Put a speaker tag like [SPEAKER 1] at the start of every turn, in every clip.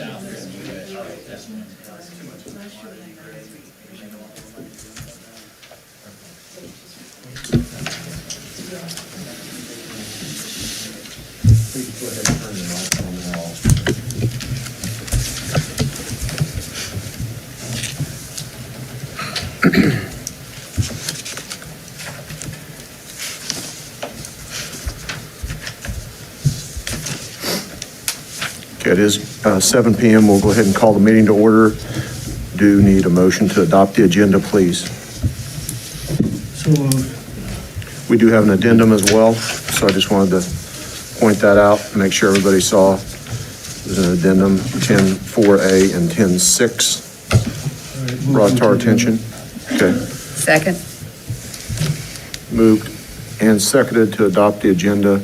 [SPEAKER 1] south here in the US. That's
[SPEAKER 2] Please go ahead and turn your microphone off. Okay, it is 7 p.m. We'll go ahead and call the meeting to order. Do need a motion to adopt the agenda, please.
[SPEAKER 3] So moved.
[SPEAKER 2] We do have an addendum as well, so I just wanted to point that out, make sure everybody saw. There's an addendum, 10.4A and 10.6, brought to our attention. Okay,
[SPEAKER 4] Second.
[SPEAKER 2] moved and seconded to adopt the agenda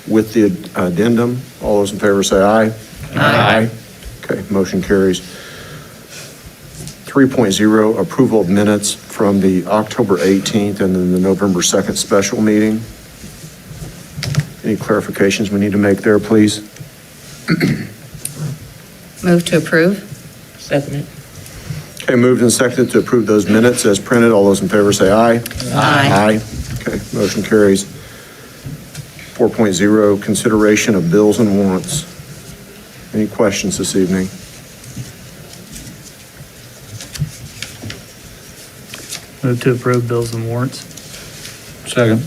[SPEAKER 2] with the addendum. All those in favor say aye.
[SPEAKER 4] Aye.
[SPEAKER 2] Okay, motion carries. 3.0, approval of minutes from the October 18th and then the November 2nd special meeting. Any clarifications we need to make there, please?
[SPEAKER 4] Move to approve. Second.
[SPEAKER 2] Okay, moved and seconded to approve those minutes as printed. All those in favor say aye.
[SPEAKER 4] Aye.
[SPEAKER 2] Okay, motion carries. 4.0, consideration of bills and warrants. Any questions this evening?
[SPEAKER 3] Move to approve bills and warrants.
[SPEAKER 1] Second.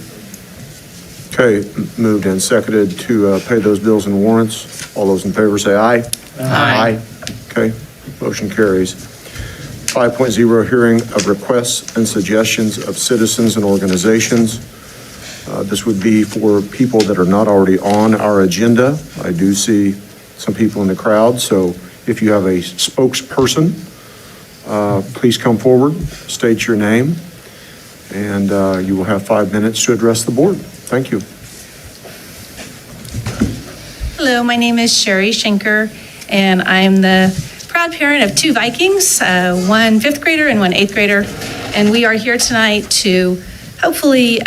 [SPEAKER 2] Okay, moved and seconded to pay those bills and warrants. All those in favor say aye.
[SPEAKER 4] Aye.
[SPEAKER 2] Okay, motion carries. 5.0, hearing of requests and suggestions of citizens and organizations. This would be for people that are not already on our agenda. I do see some people in the crowd, so if you have a spokesperson, please come forward, state your name, and you will have 5 minutes to address the board. Thank you.
[SPEAKER 5] Hello, my name is Sherry Schenker, and I'm the proud parent of 2 Vikings, one 5th grader and one 8th grader. And we are here tonight to hopefully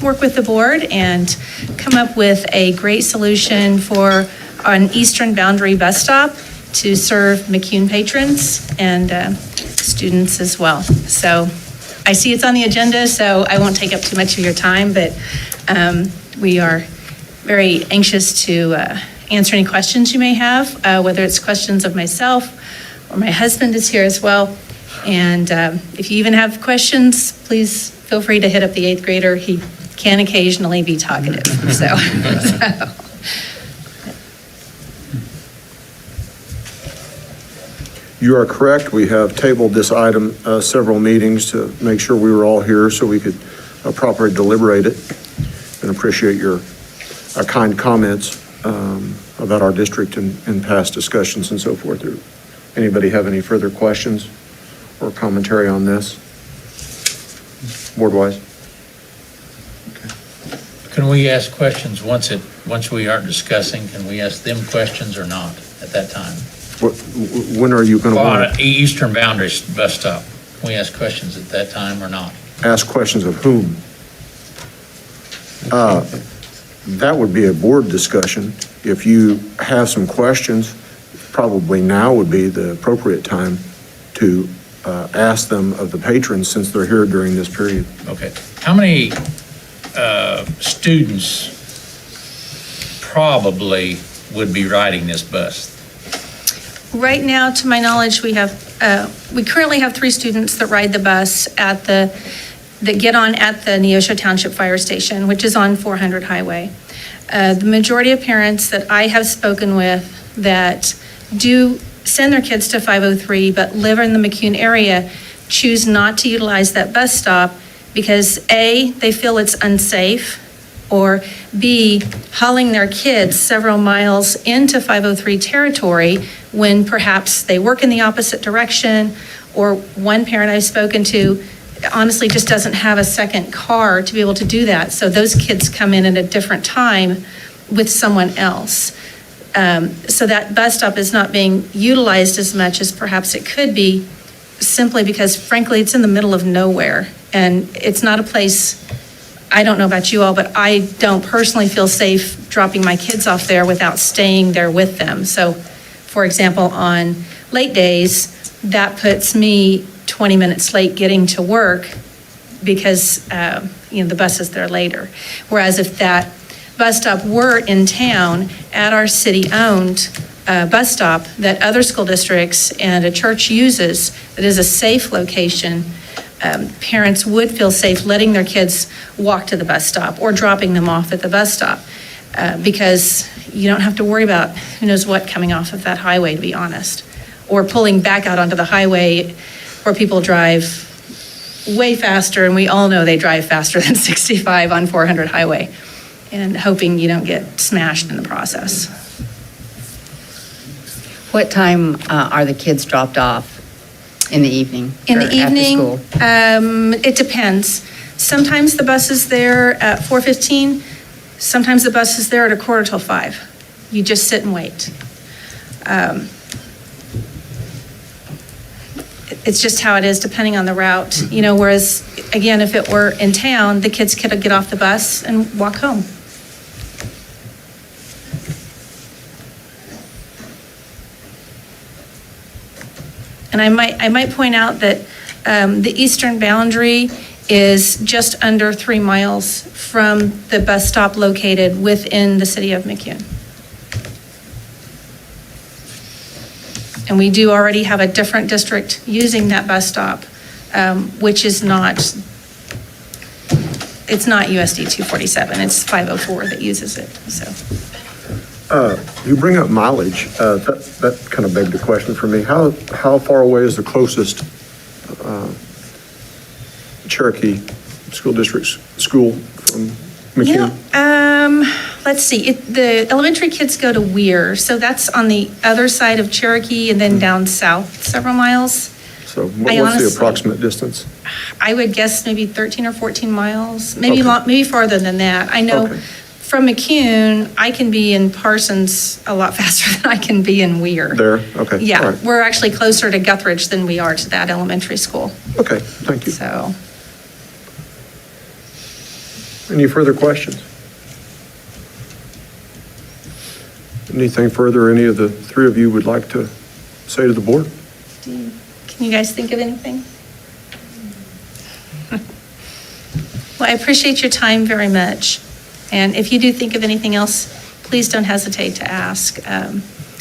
[SPEAKER 5] work with the board and come up with a great solution for an eastern boundary bus stop to serve McCune patrons and students as well. So I see it's on the agenda, so I won't take up too much of your time, but we are very anxious to answer any questions you may have, whether it's questions of myself or my husband is here as well. And if you even have questions, please feel free to hit up the 8th grader. He can occasionally be talkative, so.
[SPEAKER 2] You are correct. We have tabled this item several meetings to make sure we were all here so we could properly deliberate it, and appreciate your kind comments about our district in past discussions and so forth. Anybody have any further questions or commentary on this? Board-wise?
[SPEAKER 1] Can we ask questions once we aren't discussing? Can we ask them questions or not at that time?
[SPEAKER 2] When are you going to
[SPEAKER 1] On
[SPEAKER 2] want
[SPEAKER 1] an eastern boundary bus stop, can we ask questions at that time or not?
[SPEAKER 2] to ask questions of whom? That would be a board discussion. If you have some questions, probably now would be the appropriate time to ask them of the patrons since they're here during this period.
[SPEAKER 1] Okay. How many students probably would be riding this bus?
[SPEAKER 5] Right now, to my knowledge, we currently have 3 students that ride the bus that get on at the Neosho Township Fire Station, which is on 400 Highway. The majority of parents that I have spoken with that do send their kids to 503 but live in the McCune area choose not to utilize that bus stop because A, they feel it's unsafe, or B, hauling their kids several miles into 503 territory when perhaps they work in the opposite direction, or one parent I've spoken to honestly just doesn't have a second car to be able to do that. So those kids come in at a different time with someone else. So that bus stop is not being utilized as much as perhaps it could be, simply because frankly, it's in the middle of nowhere. And it's not a place, I don't know about you all, but I don't personally feel safe dropping my kids off there without staying there with them. So For example, on late days, that puts me 20 minutes late getting to work because, the bus is there later. Whereas if that bus stop were in town at our city-owned bus stop that other school districts and a church uses, that is a safe location, parents would feel safe letting their kids walk to the bus stop or dropping them off at the bus stop because you don't have to worry about who knows what coming off of that highway, to be honest, or pulling back out onto the highway where people drive way faster, and we all know they drive faster than 65 on 400 highway, and hoping you don't get smashed in the process.
[SPEAKER 4] What time are the kids dropped off in the evening?
[SPEAKER 5] In
[SPEAKER 4] or
[SPEAKER 5] the evening,
[SPEAKER 4] after school?
[SPEAKER 5] it depends. Sometimes the bus is there at 4:15. Sometimes the bus is there at 4:45. You just sit and wait. It's just how it is, depending on the route. Whereas, again, if it were in town, the kids could get off the bus and walk home. And I might point out that the eastern boundary is just under 3 miles from the bus stop located within the city of McCune. And we do already have a different district using that bus stop, which is it's not USD 247, it's 504 that uses it, so.
[SPEAKER 2] You bring up mileage, that kind of begged the question for me. How far away is the closest Cherokee School District school from McCune?
[SPEAKER 5] Let's see, the elementary kids go to Weir, so that's on the other side of Cherokee and then down south several miles.
[SPEAKER 2] So what's the approximate distance?
[SPEAKER 5] I would guess maybe 13 or 14 miles, maybe
[SPEAKER 2] Okay.
[SPEAKER 5] maybe farther than that. I know
[SPEAKER 2] Okay.
[SPEAKER 5] from McCune, I can be in Parsons a lot faster than I can be in Weir.
[SPEAKER 2] There, okay. All
[SPEAKER 5] Yeah,
[SPEAKER 2] right.
[SPEAKER 5] we're actually closer to Guthridge than we are to that elementary school,
[SPEAKER 2] Okay, thank you.
[SPEAKER 5] so.
[SPEAKER 2] Any further questions? Anything further any of the three of you would like to say to the board?
[SPEAKER 5] Can you guys think of anything? Well, I appreciate your time very much. And if you do think of anything else, please don't hesitate to ask.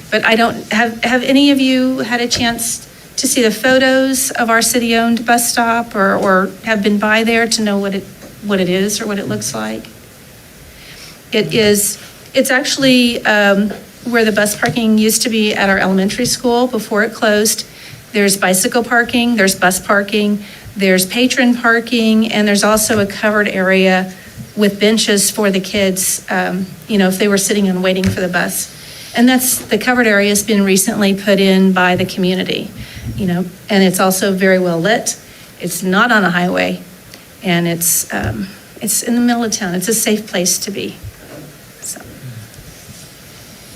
[SPEAKER 5] But I don't, have any of you had a chance to see the photos of our city-owned bus stop or have been by there to know what it is or what it looks like? It's actually where the bus parking used to be at our elementary school before it closed. There's bicycle parking, there's bus parking, there's patron parking, and there's also a covered area with benches for the kids, if they were sitting and waiting for the bus. And the covered area has been recently put in by the community, and it's also very well lit. It's not on a highway, and it's in the middle of town. It's a safe place to be. So,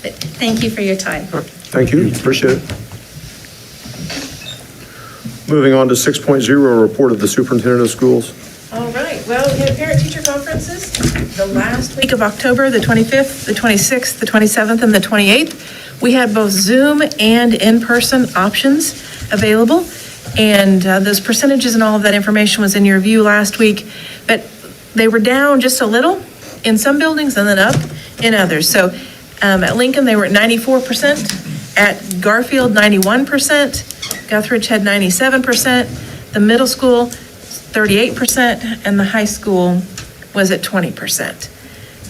[SPEAKER 5] but thank you for your time.
[SPEAKER 2] Thank you, appreciate it. Moving on to 6.0, report of the superintendent of schools.
[SPEAKER 6] All right, well, we had parent-teacher conferences the last week of October, the 25th, the 26th, the 27th, and the 28th. We had both Zoom and in-person options available, and those percentages and all of that information was in your view last week, but they were down just a little in some buildings and then up in others. So at Lincoln, they were at 94%, at Garfield, 91%, Guthridge had 97%, the middle school, 38%, and the high school was at 20%.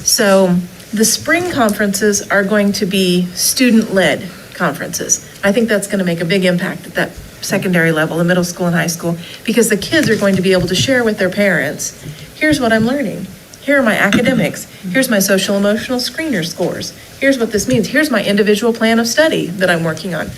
[SPEAKER 6] So the spring conferences are going to be student-led conferences. I think that's going to make a big impact at that secondary level, the middle school and high school, because the kids are going to be able to share with their parents, here's what I'm learning. Here are my academics. Here's my social emotional screener scores. Here's what this means. Here's my individual plan of study that I'm working on.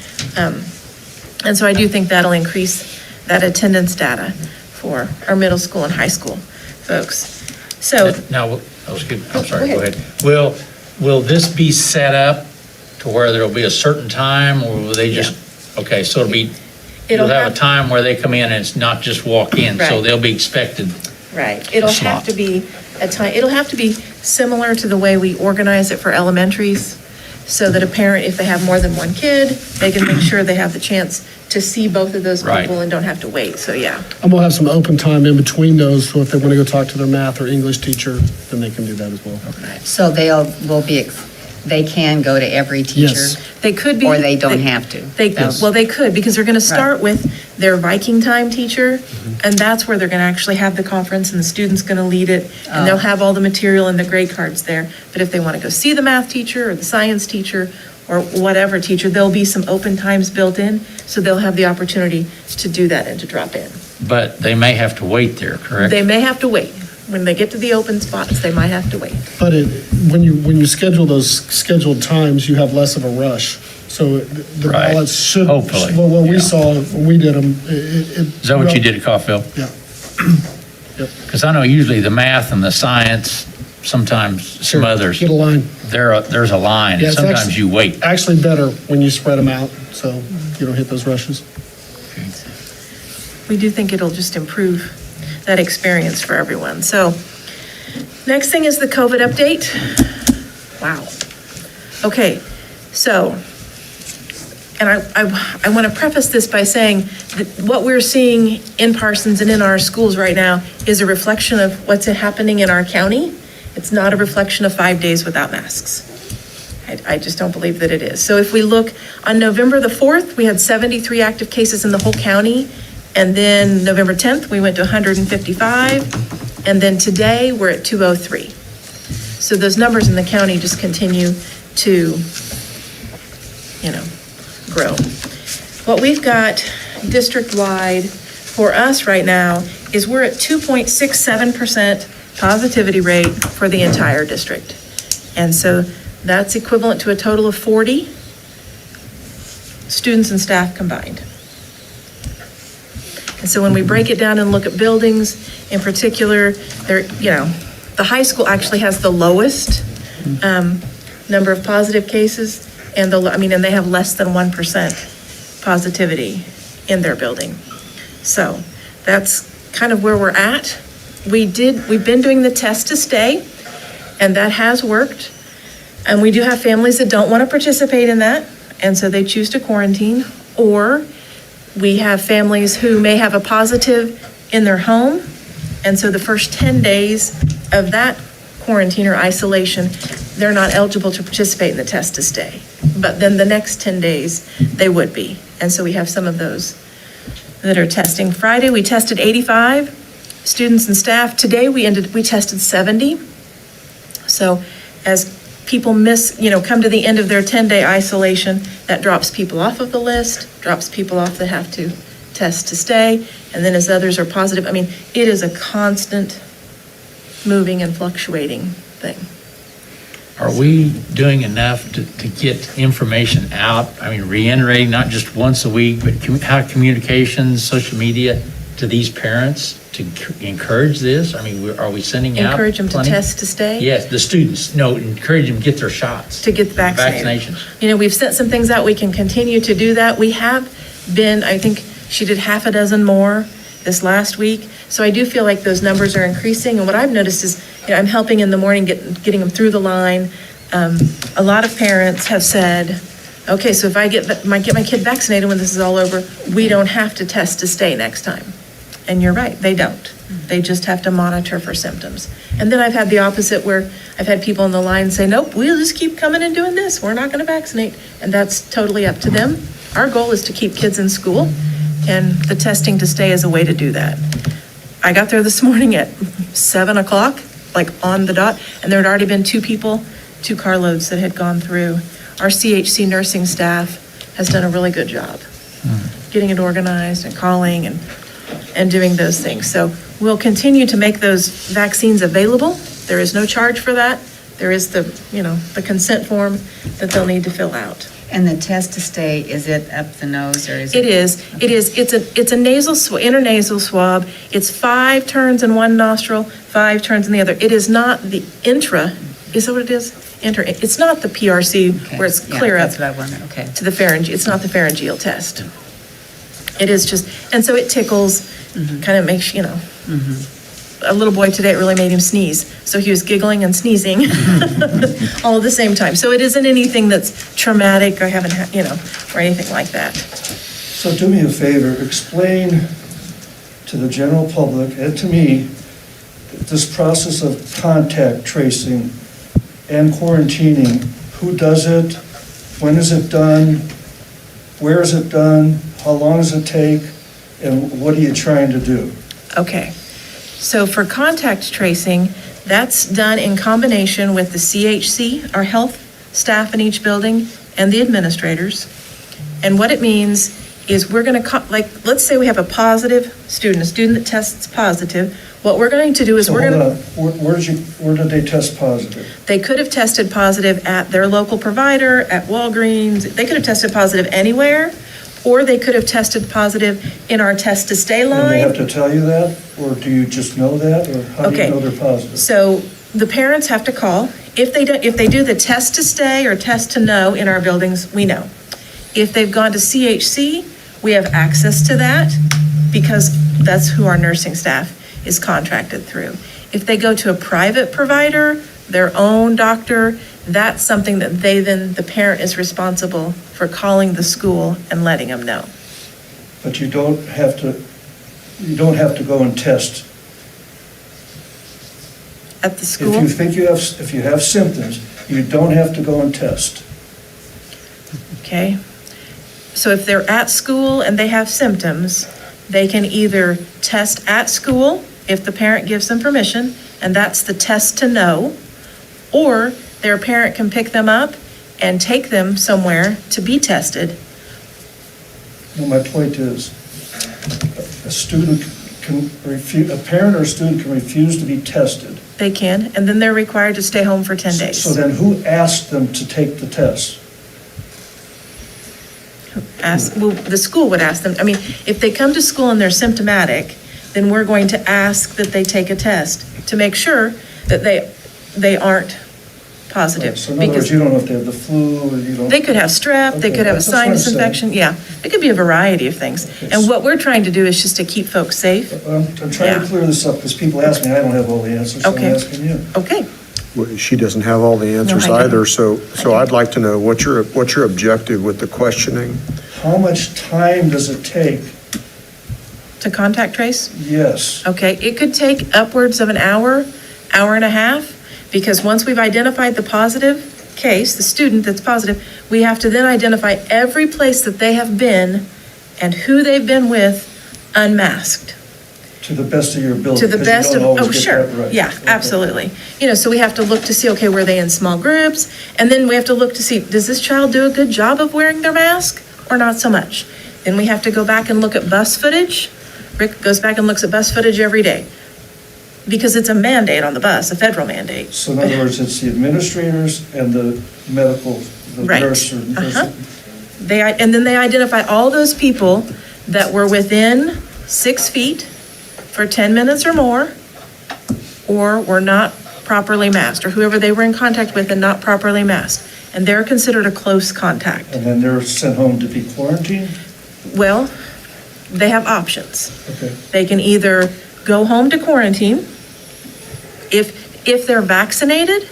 [SPEAKER 6] And so I do think that'll increase that attendance data for our middle school and high school folks. So
[SPEAKER 1] Now, excuse me, I'm sorry,
[SPEAKER 6] Go
[SPEAKER 1] go
[SPEAKER 6] ahead.
[SPEAKER 1] ahead. Will this be set up to where there'll be a certain time, or will they just, okay, so you'll have a time where they come in and it's not just walk in, so
[SPEAKER 6] Right.
[SPEAKER 1] they'll be expected.
[SPEAKER 6] Right, it'll have to be a time, it'll have to be similar to the way we organize it for elementaries. so that a parent, if they have more than one kid, they can make sure they have the chance to see both of those
[SPEAKER 1] Right.
[SPEAKER 6] people and don't have to wait. So, yeah.
[SPEAKER 7] And we'll have some open time in between those, so if they want to go talk to their math or English teacher, then they can do that as well.
[SPEAKER 4] So they can go to every teacher?
[SPEAKER 7] Yes.
[SPEAKER 6] They could be.
[SPEAKER 4] Or they don't have to?
[SPEAKER 6] Well, they could, because they're going to start with their Viking time teacher, and that's where they're going to actually have the conference, and the student's going to lead it, and they'll have all the material and the grade cards there. But if they want to go see the math teacher or the science teacher or whatever teacher, there'll be some open times built in, so they'll have the opportunity to do that and to drop in.
[SPEAKER 1] But they may have to wait there, correct?
[SPEAKER 6] They may have to wait. When they get to the open spots, they might have to wait.
[SPEAKER 7] But when you schedule those scheduled times, you have less of a rush. So the
[SPEAKER 1] Right.
[SPEAKER 7] ballots should,
[SPEAKER 1] Hopefully,
[SPEAKER 7] well, what we
[SPEAKER 1] yeah.
[SPEAKER 7] saw when we did them.
[SPEAKER 1] Is that what you did at Coffeyville?
[SPEAKER 7] Yeah.
[SPEAKER 1] Because I know usually the math and the science, sometimes some others,
[SPEAKER 7] Get a line.
[SPEAKER 1] there's a line,
[SPEAKER 7] Yeah,
[SPEAKER 1] and
[SPEAKER 7] it's
[SPEAKER 1] sometimes
[SPEAKER 7] actually-
[SPEAKER 1] you wait.
[SPEAKER 7] Actually better when you spread them out, so you don't hit those rushes.
[SPEAKER 6] We do think it'll just improve that experience for everyone. So, next thing is the COVID update. Wow. Okay, so, and I want to preface this by saying that what we're seeing in Parsons and in our schools right now is a reflection of what's happening in our county. It's not a reflection of 5 days without masks. I just don't believe that it is. So if we look on November the 4th, we had 73 active cases in the whole county. And then November 10th, we went to 155. And then today, we're at 203. So those numbers in the county just continue to, grow. What we've got district-wide for us right now is we're at 2.67% positivity rate for the entire district. And so that's equivalent to a total of 40 students and staff combined. And so when we break it down and look at buildings in particular, the high school actually has the lowest number of positive cases, and and they have less than 1% positivity in their building. So that's kind of where we're at. We've been doing the test to stay, and that has worked. And we do have families that don't want to participate in that, and so they choose to quarantine, or we have families who may have a positive in their home, and so the first 10 days of that quarantine or isolation, they're not eligible to participate in the test to stay. But then the next 10 days, they would be. And so we have some of those that are testing. Friday, we tested 85 students and staff. Today, we tested 70. So as people come to the end of their 10-day isolation, that drops people off of the list, drops people off that have to test to stay, and then as others are positive, it is a constant moving and fluctuating thing.
[SPEAKER 1] Are we doing enough to get information out? Reiterating not just once a week, but how communications, social media to these parents to encourage this? Are we sending out?
[SPEAKER 6] Encourage them to
[SPEAKER 1] plenty?
[SPEAKER 6] test to stay?
[SPEAKER 1] Yes, the students. No, encourage them to get their shots.
[SPEAKER 6] To get vaccinated.
[SPEAKER 1] Vaccinations.
[SPEAKER 6] We've sent some things out. We can continue to do that. We have been, I think she did half a dozen more this last week. So I do feel like those numbers are increasing. And what I've noticed is, I'm helping in the morning, getting them through the line. A lot of parents have said, okay, so if I get my kid vaccinated when this is all over, we don't have to test to stay next time. And you're right, they don't. They just have to monitor for symptoms. And then I've had the opposite, where I've had people on the line say, nope, we'll just keep coming and doing this. We're not going to vaccinate. And that's totally up to them. Our goal is to keep kids in school, and the testing to stay is a way to do that. I got there this morning at 7 o'clock, on the dot, and there had already been 2 carloads that had gone through. Our CHC nursing staff has done a really good job getting it organized and calling and doing those things. So we'll continue to make those vaccines available. There is no charge for that. There is the consent form that they'll need to fill out.
[SPEAKER 4] And the test to stay, is it up the nose or is it?
[SPEAKER 6] It is. It's a intranasal swab. It's 5 turns in one nostril, 5 turns in the other. It is not the intra, is that what it is? It's not the PRC where it's clear up
[SPEAKER 4] That's what I wondered, okay.
[SPEAKER 6] to the pharyngeal. It's not the pharyngeal test. It is just, and so it tickles, kind of makes, a little boy today, it really made him sneeze. So he was giggling and sneezing all at the same time. So it isn't anything that's traumatic or haven't, or anything like that.
[SPEAKER 8] So do me a favor, explain to the general public and to me this process of contact tracing and quarantining. Who does it? When is it done? Where is it done? How long does it take? And what are you trying to do?
[SPEAKER 6] Okay. So for contact tracing, that's done in combination with the CHC, our health staff in each building, and the administrators. And what it means is we're going to, let's say we have a positive student, a student that tests positive. What we're going to do is
[SPEAKER 8] So hold on. Where did they test positive?
[SPEAKER 6] They could have tested positive at their local provider, at Walgreens. They could have tested positive anywhere, or they could have tested positive in our test to stay line.
[SPEAKER 8] And they have to tell you that, or do you just know that, or how do you
[SPEAKER 6] Okay.
[SPEAKER 8] know they're positive?
[SPEAKER 6] So the parents have to call. If they do the test to stay or test to know in our buildings, we know. If they've gone to CHC, we have access to that because that's who our nursing staff is contracted through. If they go to a private provider, their own doctor, that's something that the parent is responsible for calling the school and letting them know.
[SPEAKER 8] But you don't have to go and test.
[SPEAKER 6] At the school?
[SPEAKER 8] If you have symptoms, you don't have to go and test.
[SPEAKER 6] Okay. So if they're at school and they have symptoms, they can either test at school if the parent gives them permission, and that's the test to know, or their parent can pick them up and take them somewhere to be tested.
[SPEAKER 8] Well, my point is, a parent or a student can refuse to be tested.
[SPEAKER 6] They can, and then they're required to stay home for 10 days.
[SPEAKER 8] So then who asked them to take the test?
[SPEAKER 6] The school would ask them. I mean, if they come to school and they're symptomatic, then we're going to ask that they take a test to make sure that they aren't positive.
[SPEAKER 8] So in other words, you don't know if they have the flu, or you don't.
[SPEAKER 6] They could have strep, they
[SPEAKER 8] Okay,
[SPEAKER 6] could have a
[SPEAKER 8] that's what I'm
[SPEAKER 6] sinus
[SPEAKER 8] saying.
[SPEAKER 6] infection, yeah. It could be a variety of things.
[SPEAKER 8] Okay.
[SPEAKER 6] And what we're trying to do is just to keep folks safe.
[SPEAKER 8] I'm trying
[SPEAKER 6] Yeah.
[SPEAKER 8] to clear this up, because people ask me, I don't have all the answers, so I'm
[SPEAKER 6] Okay.
[SPEAKER 8] asking you.
[SPEAKER 6] Okay,
[SPEAKER 2] Well, she doesn't have all the answers
[SPEAKER 6] No, I don't.
[SPEAKER 2] either, so I'd like to know what's your objective with the questioning?
[SPEAKER 8] How much time does it take?
[SPEAKER 6] to contact trace?
[SPEAKER 8] Yes.
[SPEAKER 6] Okay, it could take upwards of an hour, hour and a half, because once we've identified the positive case, the student that's positive, we have to then identify every place that they have been and who they've been with unmasked.
[SPEAKER 8] To the best of your ability.
[SPEAKER 6] To the
[SPEAKER 8] 'cause you
[SPEAKER 6] best
[SPEAKER 8] don't
[SPEAKER 6] of,
[SPEAKER 8] always
[SPEAKER 6] oh,
[SPEAKER 8] get
[SPEAKER 6] sure,
[SPEAKER 8] that right.
[SPEAKER 6] yeah,
[SPEAKER 8] Okay.
[SPEAKER 6] absolutely. So we have to look to see, okay, were they in small groups? And then we have to look to see, does this child do a good job of wearing their mask or not so much? Then we have to go back and look at bus footage. Rick goes back and looks at bus footage every day because it's a mandate on the bus, a federal mandate.
[SPEAKER 8] So in other words, it's the administrators and the medical, the
[SPEAKER 6] Right.
[SPEAKER 8] nurse or
[SPEAKER 6] Uh-huh. And then they identify all those people that were within 6 feet for 10 minutes or more, or were not properly masked, or whoever they were in contact with and not properly masked. And they're considered a close contact.
[SPEAKER 8] And then they're sent home to be quarantined?
[SPEAKER 6] Well, they have options.
[SPEAKER 8] Okay.
[SPEAKER 6] They can either go home to quarantine. If they're vaccinated,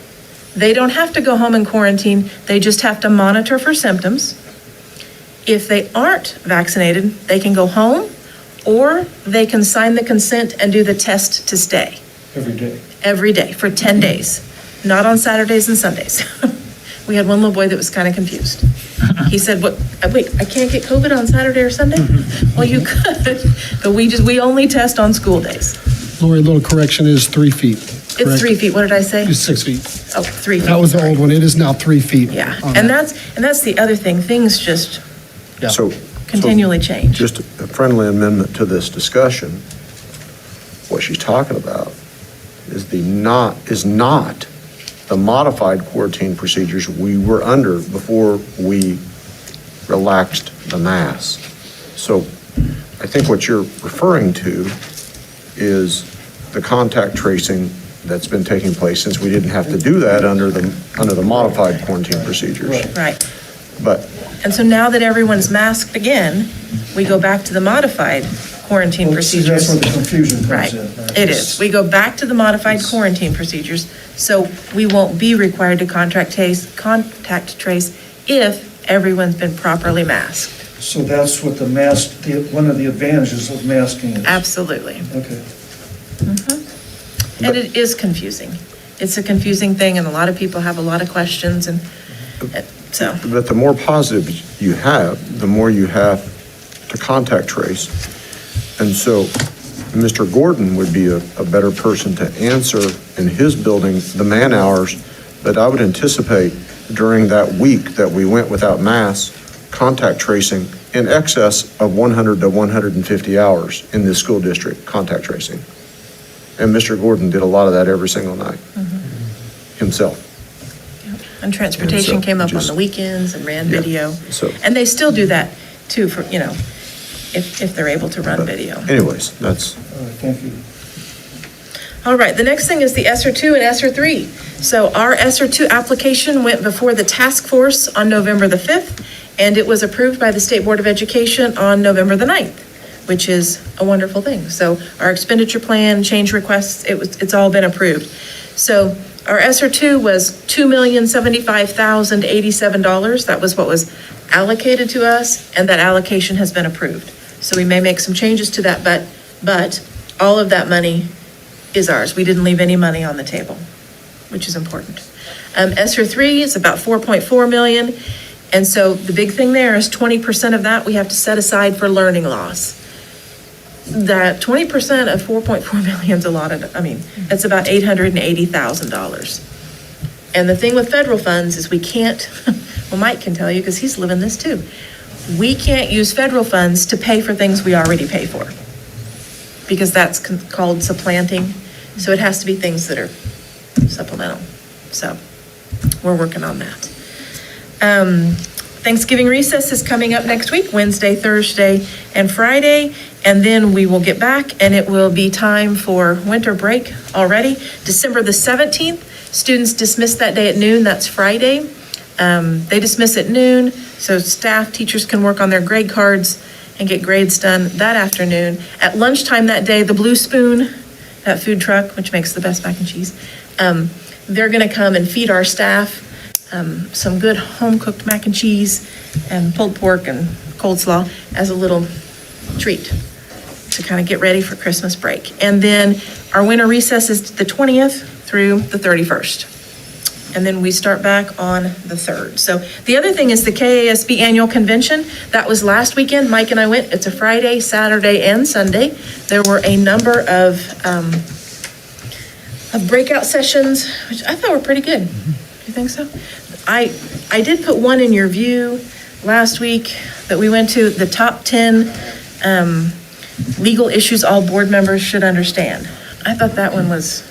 [SPEAKER 6] they don't have to go home and quarantine. They just have to monitor for symptoms. If they aren't vaccinated, they can go home, or they can sign the consent and do the test to stay
[SPEAKER 8] Every day?
[SPEAKER 6] every day for 10 days, not on Saturdays and Sundays. We had one little boy that was kind of confused. He said, wait, I can't get COVID on Saturday or Sunday? Well, you could, but we only test on school days.
[SPEAKER 7] Lori, a little correction, is 3 feet.
[SPEAKER 6] It's 3 feet. What did I say?
[SPEAKER 7] It's 6 feet.
[SPEAKER 6] Oh, 3 feet.
[SPEAKER 7] That was the old one. It is now 3 feet.
[SPEAKER 6] Yeah,
[SPEAKER 7] on
[SPEAKER 6] and
[SPEAKER 7] that.
[SPEAKER 6] that's the other thing. Things just
[SPEAKER 2] So
[SPEAKER 6] continually change.
[SPEAKER 2] just a friendly amendment to this discussion. What she's talking about is not the modified quarantine procedures we were under before we relaxed the mask. So I think what you're referring to is the contact tracing that's been taking place since we didn't have to do that under the modified quarantine procedures.
[SPEAKER 6] Right.
[SPEAKER 2] But
[SPEAKER 6] And so now that everyone's masked again, we go back to the modified quarantine
[SPEAKER 8] Well, see,
[SPEAKER 6] procedures.
[SPEAKER 8] that's where the confusion
[SPEAKER 6] Right,
[SPEAKER 8] comes in.
[SPEAKER 6] it is. We go back to the modified quarantine procedures, so we won't be required to contact trace if everyone's been properly masked.
[SPEAKER 8] So that's what one of the advantages of masking is.
[SPEAKER 6] Absolutely.
[SPEAKER 8] Okay.
[SPEAKER 6] And it is confusing. It's a confusing thing, and a lot of people have a lot of questions, and so.
[SPEAKER 2] But the more positive you have, the more you have to contact trace. And so Mr. Gordon would be a better person to answer in his building the man hours, but I would anticipate during that week that we went without masks, contact tracing in excess of 100 to 150 hours in this school district, contact tracing. And Mr. Gordon did a lot of that every single night himself.
[SPEAKER 6] And transportation
[SPEAKER 2] And so
[SPEAKER 6] came up on
[SPEAKER 2] just-
[SPEAKER 6] the weekends and ran
[SPEAKER 2] Yeah,
[SPEAKER 6] video.
[SPEAKER 2] so-
[SPEAKER 6] And they still do that too for, if they're able to run
[SPEAKER 2] But
[SPEAKER 6] video.
[SPEAKER 2] anyways, that's,
[SPEAKER 8] All right, thank you.
[SPEAKER 6] All right, the next thing is the Sr2 and Sr3. So our Sr2 application went before the task force on November the 5th, and it was approved by the State Board of Education on November the 9th, which is a wonderful thing. So our expenditure plan, change requests, it's all been approved. So our Sr2 was $2,075,087. That was what was allocated to us, and that allocation has been approved. So we may make some changes to that, but all of that money is ours. We didn't leave any money on the table, which is important. Sr3 is about 4.4 million. And so the big thing there is 20% of that we have to set aside for learning loss. That 20% of 4.4 million is a lot of, that's about $880,000. And the thing with federal funds is we can't, well, Mike can tell you because he's living this too. We can't use federal funds to pay for things we already pay for, because that's called supplanting. So it has to be things that are supplemental. So we're working on that. Thanksgiving recess is coming up next week, Wednesday, Thursday, and Friday. And then we will get back, and it will be time for winter break already. December the 17th, students dismiss that day at noon. That's Friday. They dismiss at noon, so staff, teachers can work on their grade cards and get grades done that afternoon. At lunchtime that day, the Blue Spoon, that food truck, which makes the best mac and cheese, they're gonna come and feed our staff some good home-cooked mac and cheese and pulled pork and coleslaw as a little treat to kind of get ready for Christmas break. And then our winter recess is the 20th through the 31st. And then we start back on the 3rd. So the other thing is the KASB annual convention. That was last weekend. Mike and I went. It's a Friday, Saturday, and Sunday. There were a number of breakout sessions, which I thought were pretty good. You think so? I did put one in your view last week that we went to, the top 10 legal issues all board members should understand. I thought that one was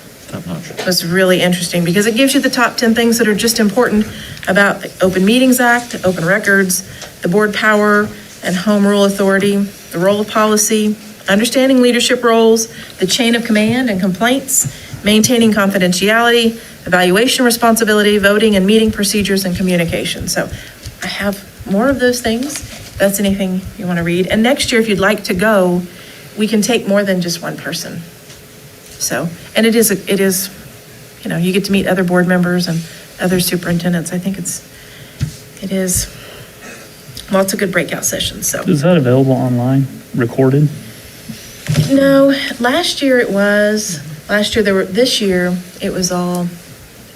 [SPEAKER 6] really interesting because it gives you the top 10 things that are just important about the Open Meetings Act, open records, the board power and home rule authority, the role of policy, understanding leadership roles, the chain of command and complaints, maintaining confidentiality, evaluation responsibility, voting and meeting procedures, and communication. So I have more of those things. If that's anything you want to read. And next year, if you'd like to go, we can take more than just one person. So, and it is, you get to meet other board members and other superintendents. I think it is lots of good breakout sessions, so.
[SPEAKER 3] Is that available online, recorded?
[SPEAKER 6] No, last year this year, it was all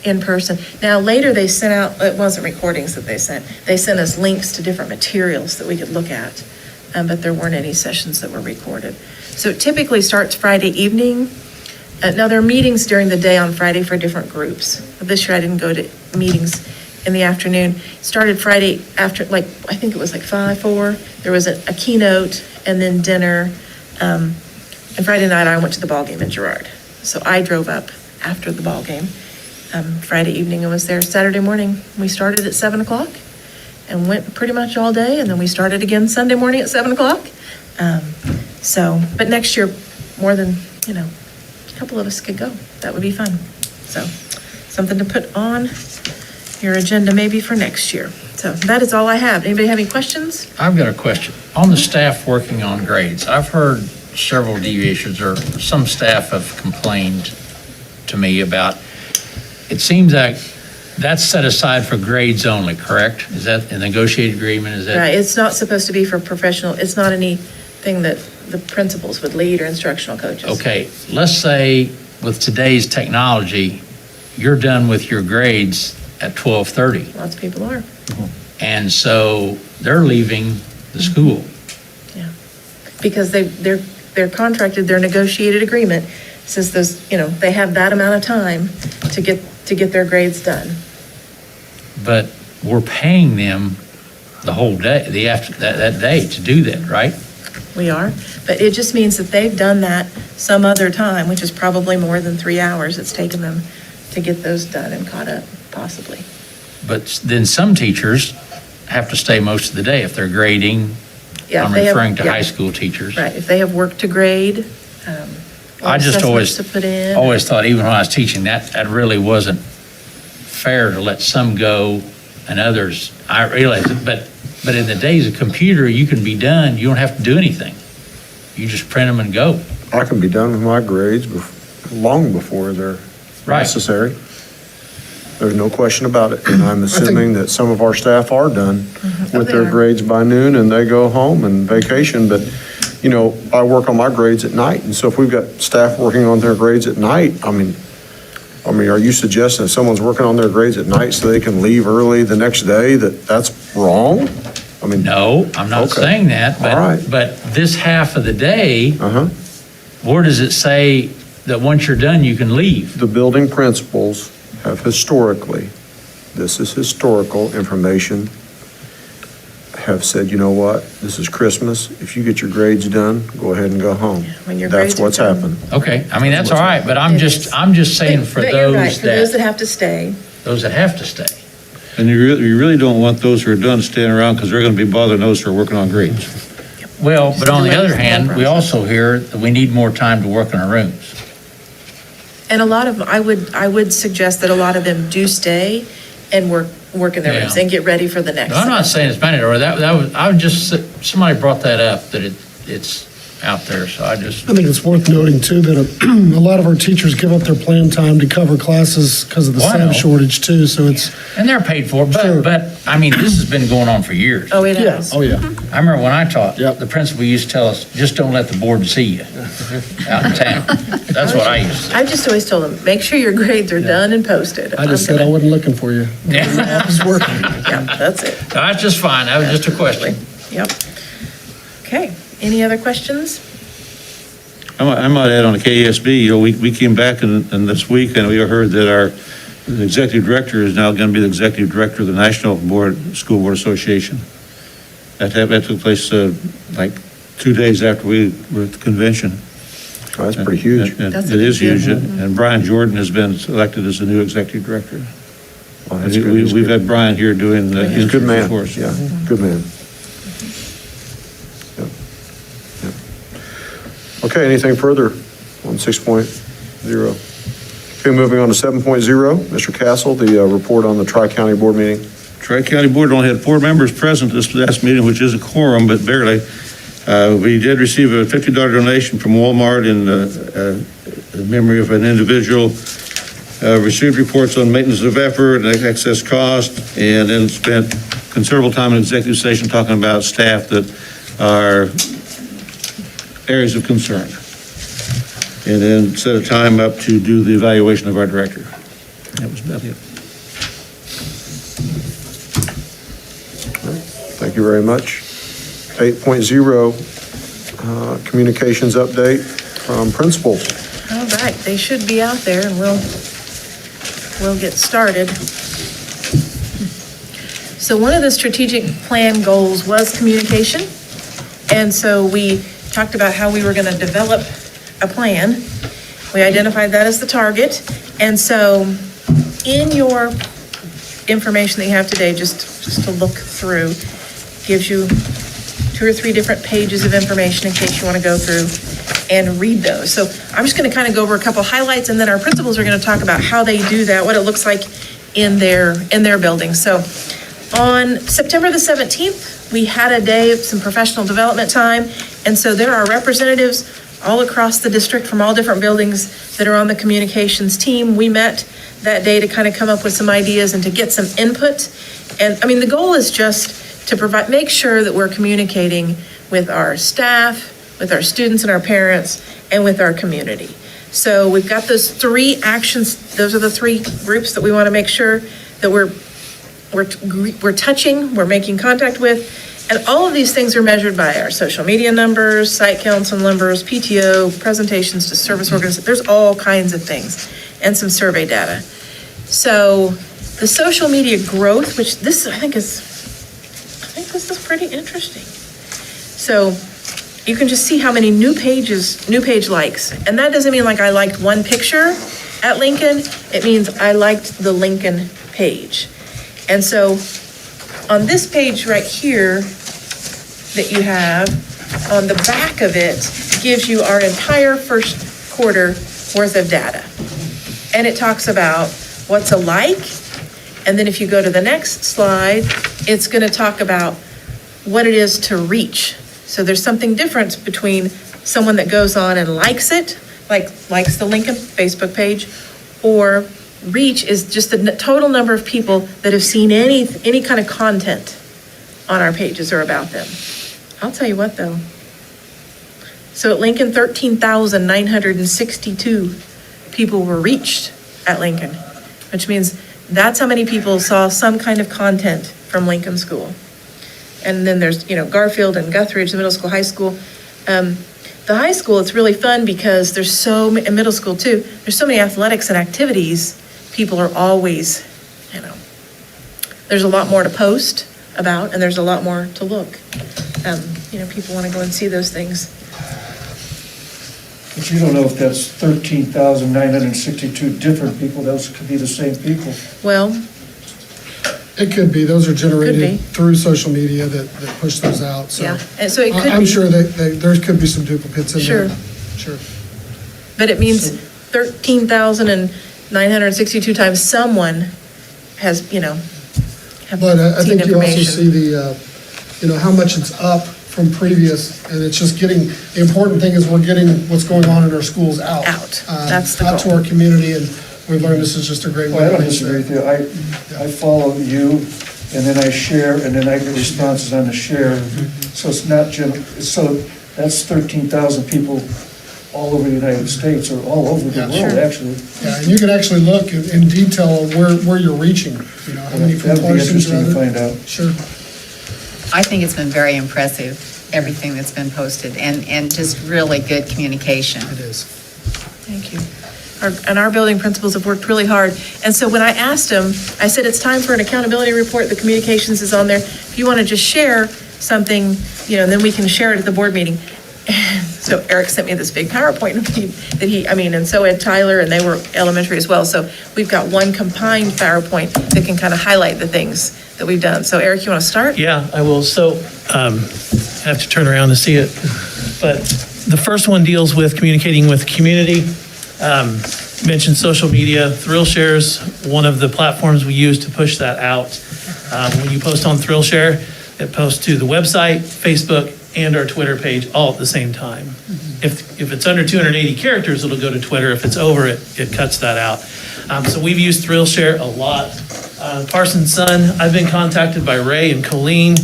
[SPEAKER 6] in person. Now, later they sent out, it wasn't recordings that they sent us links to different materials that we could look at, but there weren't any sessions that were recorded. So it typically starts Friday evening. Now, there are meetings during the day on Friday for different groups. This year I didn't go to meetings in the afternoon. Started Friday after, I think it was 4. There was a keynote and then dinner. And Friday night I went to the ball game in Girard. So I drove up after the ball game. Friday evening I was there. Saturday morning we started at 7 o'clock and went pretty much all day. And then we started again Sunday morning at 7 o'clock. But next year, more than, a couple of us could go. That would be fun. So something to put on your agenda maybe for next year. So that is all I have. Anybody have any questions?
[SPEAKER 1] I've got a question. On the staff working on grades, I've heard several deviations, or some staff have complained to me about, it seems like that's set aside for grades only, correct? Is that a negotiated agreement? Is that?
[SPEAKER 6] Right, it's not supposed to be for professional, it's not anything that the principals would lead or instructional coaches.
[SPEAKER 1] Okay, let's say with today's technology, you're done with your grades at 12:30.
[SPEAKER 6] Lots of people are.
[SPEAKER 1] And so they're leaving the school.
[SPEAKER 6] Because they're contracted, their negotiated agreement says those, they have that amount of time to get their grades done.
[SPEAKER 1] But we're paying them the whole day, that day to do that, right?
[SPEAKER 6] We are, but it just means that they've done that some other time, which is probably more than 3 hours it's taken them to get those done and caught up, possibly.
[SPEAKER 1] But then some teachers have to stay most of the day if they're grading.
[SPEAKER 6] Yeah,
[SPEAKER 1] I'm
[SPEAKER 6] if they have-
[SPEAKER 1] referring to
[SPEAKER 6] yeah.
[SPEAKER 1] high school teachers.
[SPEAKER 6] Right, if they have work to grade,
[SPEAKER 1] I just
[SPEAKER 6] assessments to put in.
[SPEAKER 1] always thought, even when I was teaching, that really wasn't fair to let some go and others, I realize it, but in the days of computer, you can be done, you don't have to do anything. You just print them and go.
[SPEAKER 2] I can be done with my grades long before they're
[SPEAKER 1] Right.
[SPEAKER 2] necessary. There's no question about it. And I'm assuming that some of our staff are done with
[SPEAKER 6] they
[SPEAKER 2] their
[SPEAKER 6] are.
[SPEAKER 2] grades by noon and they go home and vacation. But, I work on my grades at night. And so if we've got staff working on their grades at night, I mean, are you suggesting if someone's working on their grades at night so they can leave early the next day, that's wrong? I mean,
[SPEAKER 1] No, I'm not
[SPEAKER 2] Okay.
[SPEAKER 1] saying that,
[SPEAKER 2] All right.
[SPEAKER 1] but this half of the day,
[SPEAKER 2] uh-huh.
[SPEAKER 1] where does it say that once you're done, you can leave?
[SPEAKER 2] The building principals have historically, this is historical information, have said, you know what, this is Christmas. If you get your grades done, go ahead and go home.
[SPEAKER 6] when your
[SPEAKER 2] That's
[SPEAKER 6] grades are
[SPEAKER 2] what's
[SPEAKER 6] done.
[SPEAKER 2] happened.
[SPEAKER 1] Okay, I mean, that's all right, but I'm
[SPEAKER 6] It
[SPEAKER 1] just
[SPEAKER 6] is.
[SPEAKER 1] saying for
[SPEAKER 6] But you're right,
[SPEAKER 1] those
[SPEAKER 6] for those that
[SPEAKER 1] that
[SPEAKER 6] have to stay.
[SPEAKER 1] stay.
[SPEAKER 9] And you really don't want those who are done staying around because they're going to be bothering those who are working on grades.
[SPEAKER 1] Well, but on the other
[SPEAKER 6] Delays the whole
[SPEAKER 1] hand, we
[SPEAKER 6] process.
[SPEAKER 1] also hear that we need more time to work in our rooms.
[SPEAKER 6] And a lot of, I would suggest that a lot of them do stay and work in their rooms
[SPEAKER 1] Yeah.
[SPEAKER 6] and get ready for the next.
[SPEAKER 1] No, I'm not saying it's mandatory, somebody brought that up, that it's out there, so I
[SPEAKER 7] think it's worth noting too that a lot of our teachers give up their planned time to cover classes because of the
[SPEAKER 1] Oh, I know.
[SPEAKER 7] staff shortage too, so it's,
[SPEAKER 1] and they're paid for it,
[SPEAKER 7] Sure.
[SPEAKER 1] but, I mean, this has been going on for years.
[SPEAKER 6] Oh, it
[SPEAKER 7] yeah,
[SPEAKER 6] has.
[SPEAKER 7] oh yeah.
[SPEAKER 1] I remember when I taught,
[SPEAKER 7] Yep.
[SPEAKER 1] the principal used to tell us, just don't let the board see you out in town. That's what I used to say.
[SPEAKER 6] I just always told them, make sure your grades are done and posted.
[SPEAKER 7] I just said I wasn't looking for you.
[SPEAKER 1] Yeah,
[SPEAKER 7] I was working.
[SPEAKER 6] Yeah, that's it.
[SPEAKER 1] that's just fine, that was just a question.
[SPEAKER 6] Yep. Okay, any other questions?
[SPEAKER 9] I might add on the KESB, we came back in this week and we heard that our executive director is now going to be the executive director of the National School Board Association. That took place like 2 days after we were at the convention.
[SPEAKER 2] Oh, that's pretty huge.
[SPEAKER 9] And
[SPEAKER 6] That's a
[SPEAKER 9] it is
[SPEAKER 6] big
[SPEAKER 9] huge.
[SPEAKER 6] deal.
[SPEAKER 9] And Brian Jordan has been selected as the new executive director.
[SPEAKER 2] Well, that's good. He's
[SPEAKER 9] We've
[SPEAKER 2] good.
[SPEAKER 9] had Brian here doing the
[SPEAKER 2] He's a good man.
[SPEAKER 9] for us.
[SPEAKER 2] Yeah, good man. Yep. Yep. Okay, anything further on 6.0? Okay, moving on to 7.0. Mr. Castle, the report on the Tri-County Board meeting.
[SPEAKER 9] Tri-County Board only had 4 members present this last meeting, which is a quorum, but barely. We did receive a $50 donation from Walmart in memory of an individual. Received reports on maintenance of effort and excess cost, and then spent considerable time in executive session talking about staff that are areas of concern. And then set a time up to do the evaluation of our director. That was about it.
[SPEAKER 2] Thank you very much. 8.0, communications update from principals.
[SPEAKER 6] All right, they should be out there and we'll get started. So one of the strategic plan goals was communication. And so we talked about how we were going to develop a plan. We identified that as the target. And so in your information that you have today, just to look through, gives you 2 or 3 different pages of information in case you want to go through and read those. So I'm just going to kind of go over a couple highlights, and then our principals are going to talk about how they do that, what it looks like in their building. So on September the 17th, we had a day of some professional development time, and so there are representatives all across the district from all different buildings that are on the communications team. We met that day to kind of come up with some ideas and to get some input. And I mean, the goal is just to make sure that we're communicating with our staff, with our students and our parents, and with our community. So we've got those 3 actions. Those are the 3 groups that we want to make sure that we're touching, we're making contact with. And all of these things are measured by our social media numbers, site council numbers, PTO, presentations to service organizations. There's all kinds of things, and some survey data. So the social media growth, which this I think this is pretty interesting. So you can just see how many new page likes. And that doesn't mean like I liked one picture at Lincoln. It means I liked the Lincoln page. And so on this page right here that you have, on the back of it, gives you our entire first quarter worth of data. And it talks about what's a like. And then if you go to the next slide, it's going to talk about what it is to reach. So there's something different between someone that goes on and likes it, likes the Lincoln Facebook page, or reach is just the total number of people that have seen any kind of content on our pages or about them. I'll tell you what though. So at Lincoln, 13,962 people were reached at Lincoln, which means that's how many people saw some kind of content from Lincoln School. And then there's, Garfield and Guthridge, the middle school, high school. The high school, it's really fun because there's and middle school too, there's so many athletics and activities. People are always, there's a lot more to post about, and there's a lot more to look. People want to go and see those things.
[SPEAKER 8] But you don't know if that's 13,962 different people. Those could be the same people.
[SPEAKER 6] Well,
[SPEAKER 7] It could be. Those are
[SPEAKER 6] Could be.
[SPEAKER 7] generated through social media that push those out. So
[SPEAKER 6] yeah, and so it could be.
[SPEAKER 7] I'm sure that there could be some duplicates in
[SPEAKER 6] Sure.
[SPEAKER 7] there. Sure.
[SPEAKER 6] But it means 13,962 times someone has, have
[SPEAKER 7] But I
[SPEAKER 6] seen
[SPEAKER 7] think you also see
[SPEAKER 6] information.
[SPEAKER 7] the, how much it's up from previous, and it's just getting, the important thing is we're getting what's going on in our schools out.
[SPEAKER 6] Out. That's the
[SPEAKER 7] Out to
[SPEAKER 6] goal.
[SPEAKER 7] our community, and we've learned this is just a great way.
[SPEAKER 8] Well, I
[SPEAKER 7] to
[SPEAKER 8] don't
[SPEAKER 7] reach
[SPEAKER 8] disagree
[SPEAKER 7] that.
[SPEAKER 8] with you. I follow you, and then I share, and then I get responses on the share. So it's not so that's 13,000 people all over the United States, or all over the
[SPEAKER 7] Yeah,
[SPEAKER 8] world,
[SPEAKER 6] sure.
[SPEAKER 8] actually.
[SPEAKER 7] Yeah, and you can actually look in detail where you're reaching, how many from
[SPEAKER 8] That'd be
[SPEAKER 7] Parsons or
[SPEAKER 8] interesting to
[SPEAKER 7] other.
[SPEAKER 8] find out.
[SPEAKER 7] Sure.
[SPEAKER 4] I think it's been very impressive, everything that's been posted, and just really good communication.
[SPEAKER 7] It is.
[SPEAKER 6] Thank you. And our building principals have worked really hard. And so when I asked them, I said, it's time for an accountability report. The communications is on there. If you want to just share something, then we can share it at the board meeting. So Eric sent me this big PowerPoint and so had Tyler, and they were elementary as well. So we've got one combined PowerPoint that can kind of highlight the things that we've done. So Eric, you want to start?
[SPEAKER 10] Yeah, I will. So I have to turn around to see it. But the first one deals with communicating with the community. Mentioned social media. ThrillShare's one of the platforms we use to push that out. When you post on ThrillShare, it posts to the website, Facebook, and our Twitter page all at the same time. If it's under 280 characters, it'll go to Twitter. If it's over it cuts that out. So we've used ThrillShare a lot. Parsons' son, I've been contacted by Ray and Colleen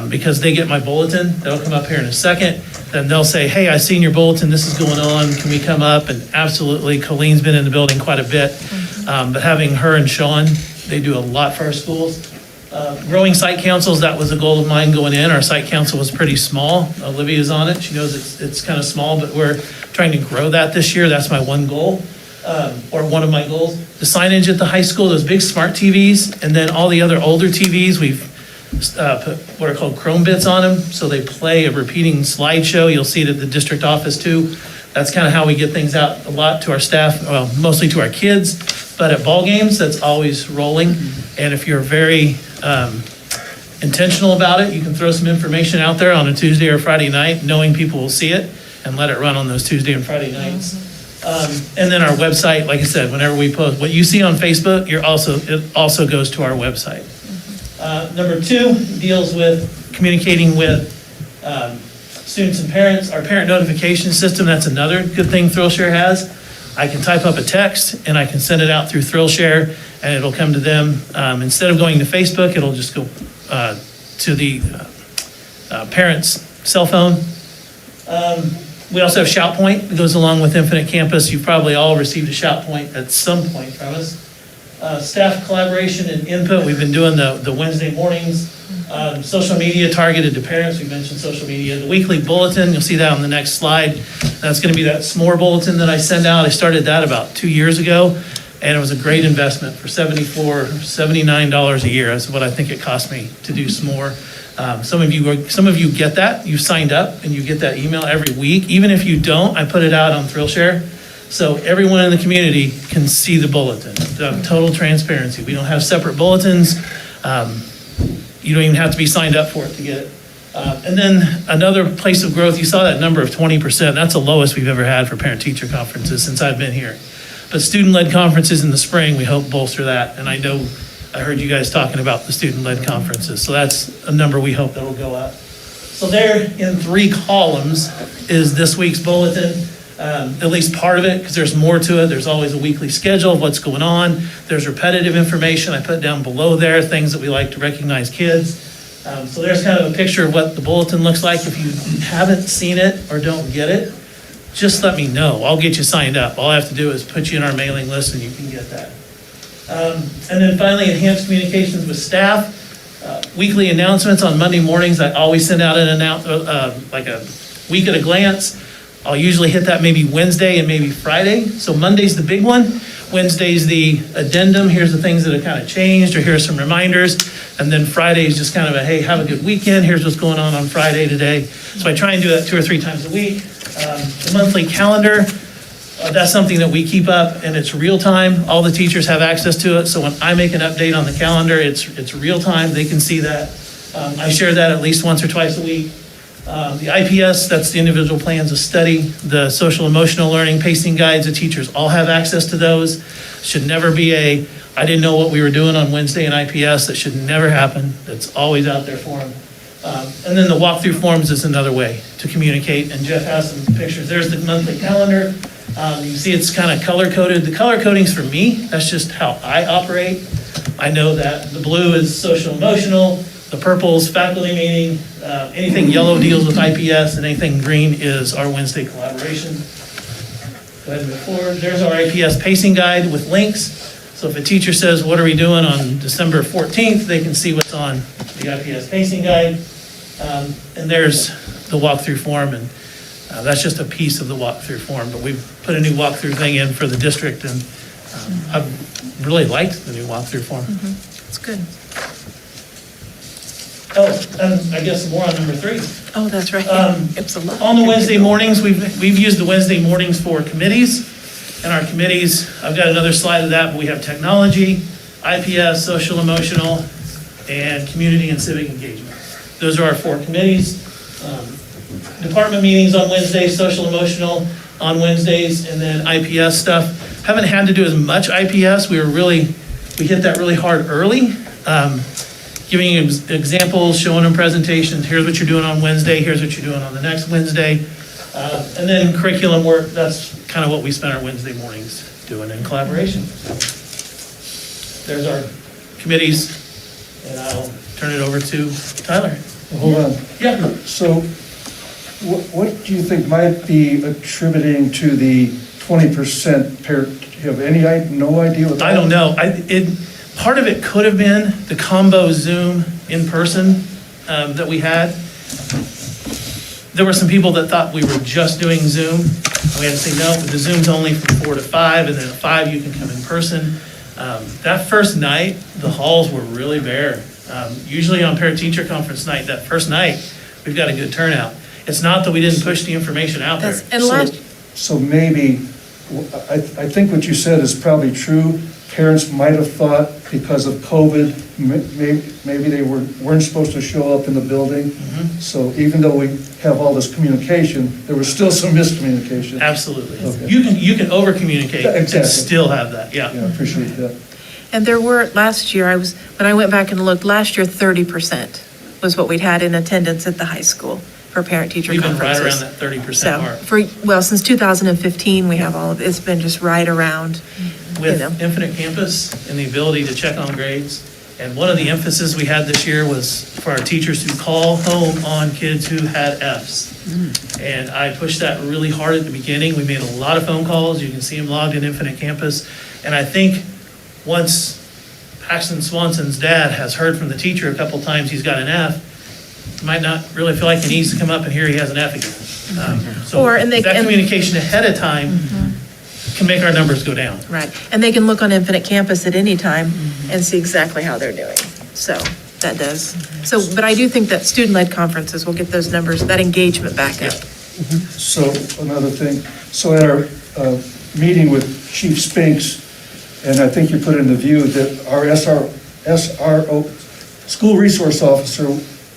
[SPEAKER 10] because they get my bulletin. They'll come up here in a second. Then they'll say, hey, I seen your bulletin. This is going on. Can we come up? And absolutely, Colleen's been in the building quite a bit. But having her and Sean, they do a lot for our schools. Growing site councils, that was a goal of mine going in. Our site council was pretty small. Olivia's on it. She knows it's kind of small, but we're trying to grow that this year. That's my one goal, or one of my goals. The signage at the high school, those big smart TVs, and then all the other older TVs, we've put what are called Chrome bits on them, so they play a repeating slideshow. You'll see it at the district office too. That's kind of how we get things out a lot to our staff, well, mostly to our kids, but at ball games, that's always rolling. And if you're very intentional about it, you can throw some information out there on a Tuesday or Friday night, knowing people will see it, and let it run on those Tuesday and Friday nights. And then our website, like I said, whenever we post, what you see on Facebook, it also goes to our website. Number 2 deals with communicating with students and parents. Our parent notification system, that's another good thing Thrillshare has. I can type up a text and I can send it out through Thrillshare and it'll come to them. Instead of going to Facebook, it'll just go to the parent's cell phone. We also have Shout Point that goes along with Infinite Campus. You've probably all received a Shout Point at some point from us. Staff collaboration and input, we've been doing the Wednesday mornings. Social media targeted to parents, we mentioned social media. The weekly bulletin, you'll see that on the next slide. That's going to be that s'more bulletin that I send out. I started that about 2 years ago, and it was a great investment for $79 a year. That's what I think it cost me to do s'more. Some of you get that. You've signed up, and you get that email every week. Even if you don't, I put it out on Thrillshare. So everyone in the community can see the bulletin, the total transparency. We don't have separate bulletins. You don't even have to be signed up for it to get it. And then another place of growth, you saw that number of 20%. That's the lowest we've ever had for parent-teacher conferences since I've been here. But student-led conferences in the spring, we hope bolster that. And I know I heard you guys talking about the student-led conferences. So that's a number we hope that will go up. So there in 3 columns is this week's bulletin. At least part of it, because there's more to it. There's always a weekly schedule of what's going on. There's repetitive information I put down below there, things that we like to recognize kids. So there's kind of a picture of what the bulletin looks like. If you haven't seen it or don't get it, just let me know. I'll get you signed up. All I have to do is put you in our mailing list and you can get that. And then finally, enhanced communications with staff. Weekly announcements on Monday mornings. I always send out an like a week at a glance. I'll usually hit that maybe Wednesday and maybe Friday. So Monday's the big one. Wednesday's the addendum. Here's the things that have kind of changed, or here's some reminders. And then Friday is just kind of a, hey, have a good weekend. Here's what's going on Friday today. So I try and do that 2 or 3 times a week. The monthly calendar, that's something that we keep up, and it's real time. All the teachers have access to it. So when I make an update on the calendar, it's real time. They can see that. I share that at least once or twice a week. The IPS, that's the individual plans of study, the social emotional learning pacing guides, the teachers all have access to those. Should never be I didn't know what we were doing on Wednesday in IPS. That should never happen. That's always out there for them. And then the walkthrough forms is another way to communicate. And Jeff has some pictures. There's the monthly calendar. You see it's kind of color coded. The color coding's for me. That's just how I operate. I know that the blue is social emotional. The purple is faculty meeting. Anything yellow deals with IPS, and anything green is our Wednesday collaboration. Go ahead and move forward. There's our IPS pacing guide with links. So if a teacher says, what are we doing on December 14th, they can see what's on the IPS pacing guide. And there's the walkthrough form, and that's just a piece of the walkthrough form. But we've put a new walkthrough thing in for the district, and I've really liked the new walkthrough form.
[SPEAKER 6] It's good.
[SPEAKER 10] Oh, and I guess more on number 3.
[SPEAKER 6] Oh, that's right. It's a lot.
[SPEAKER 10] On the Wednesday mornings, we've used the Wednesday mornings for committees. And our committees, I've got another slide of that, but we have technology, IPS, social emotional, and community and civic engagement. Those are our 4 committees. Department meetings on Wednesdays, social emotional on Wednesdays, and then IPS stuff. Haven't had to do as much IPS. We hit that really hard early. Giving you examples, showing them presentations. Here's what you're doing on Wednesday. Here's what you're doing on the next Wednesday. And then curriculum work, that's kind of what we spend our Wednesday mornings doing in collaboration. There's our committees, and I'll turn it over to Tyler.
[SPEAKER 8] Hold on.
[SPEAKER 10] Yeah.
[SPEAKER 8] So what do you think might be attributing to the 20% parent? You have no idea what that is?
[SPEAKER 10] I don't know. Part of it could have been the combo Zoom in person that we had. There were some people that thought we were just doing Zoom. We had to say, no, the Zoom's only from 4 to 5, and then at 5 you can come in person. That first night, the halls were really bare. Usually on parent-teacher conference night, that first night, we've got a good turnout. It's not that we didn't push the information out there.
[SPEAKER 8] So maybe, I think what you said is probably true. Parents might have thought because of COVID, maybe they weren't supposed to show up in the building. So even though we have all this communication, there was still some miscommunication.
[SPEAKER 10] Absolutely.
[SPEAKER 8] Okay.
[SPEAKER 10] You can over-communicate and still have that, yeah.
[SPEAKER 8] Yeah, I appreciate that.
[SPEAKER 6] And there were, last year, when I went back and looked, last year, 30% was what we'd had in attendance at the high school for parent-teacher
[SPEAKER 10] We've been right
[SPEAKER 6] conferences.
[SPEAKER 10] around that 30%
[SPEAKER 6] So,
[SPEAKER 10] mark.
[SPEAKER 6] since 2015, we have all of, it's been just right around,
[SPEAKER 10] With
[SPEAKER 6] know.
[SPEAKER 10] Infinite Campus and the ability to check on grades. And one of the emphasis we had this year was for our teachers to call home on kids who had Fs. And I pushed that really hard at the beginning. We made a lot of phone calls. You can see them logged in Infinite Campus. And I think once Paxton Swanson's dad has heard from the teacher a couple times he's got an F, he might not really feel like he needs to come up and hear he has an F again. That communication ahead of time can make our numbers go down.
[SPEAKER 6] right. And they can look on Infinite Campus at any time and see exactly how they're doing. So that does. So, but I do think that student-led conferences will get those numbers, that engagement back up.
[SPEAKER 8] So another thing, so at our meeting with Chief Spinks, and I think you put in the view that our SRO, school resource officer,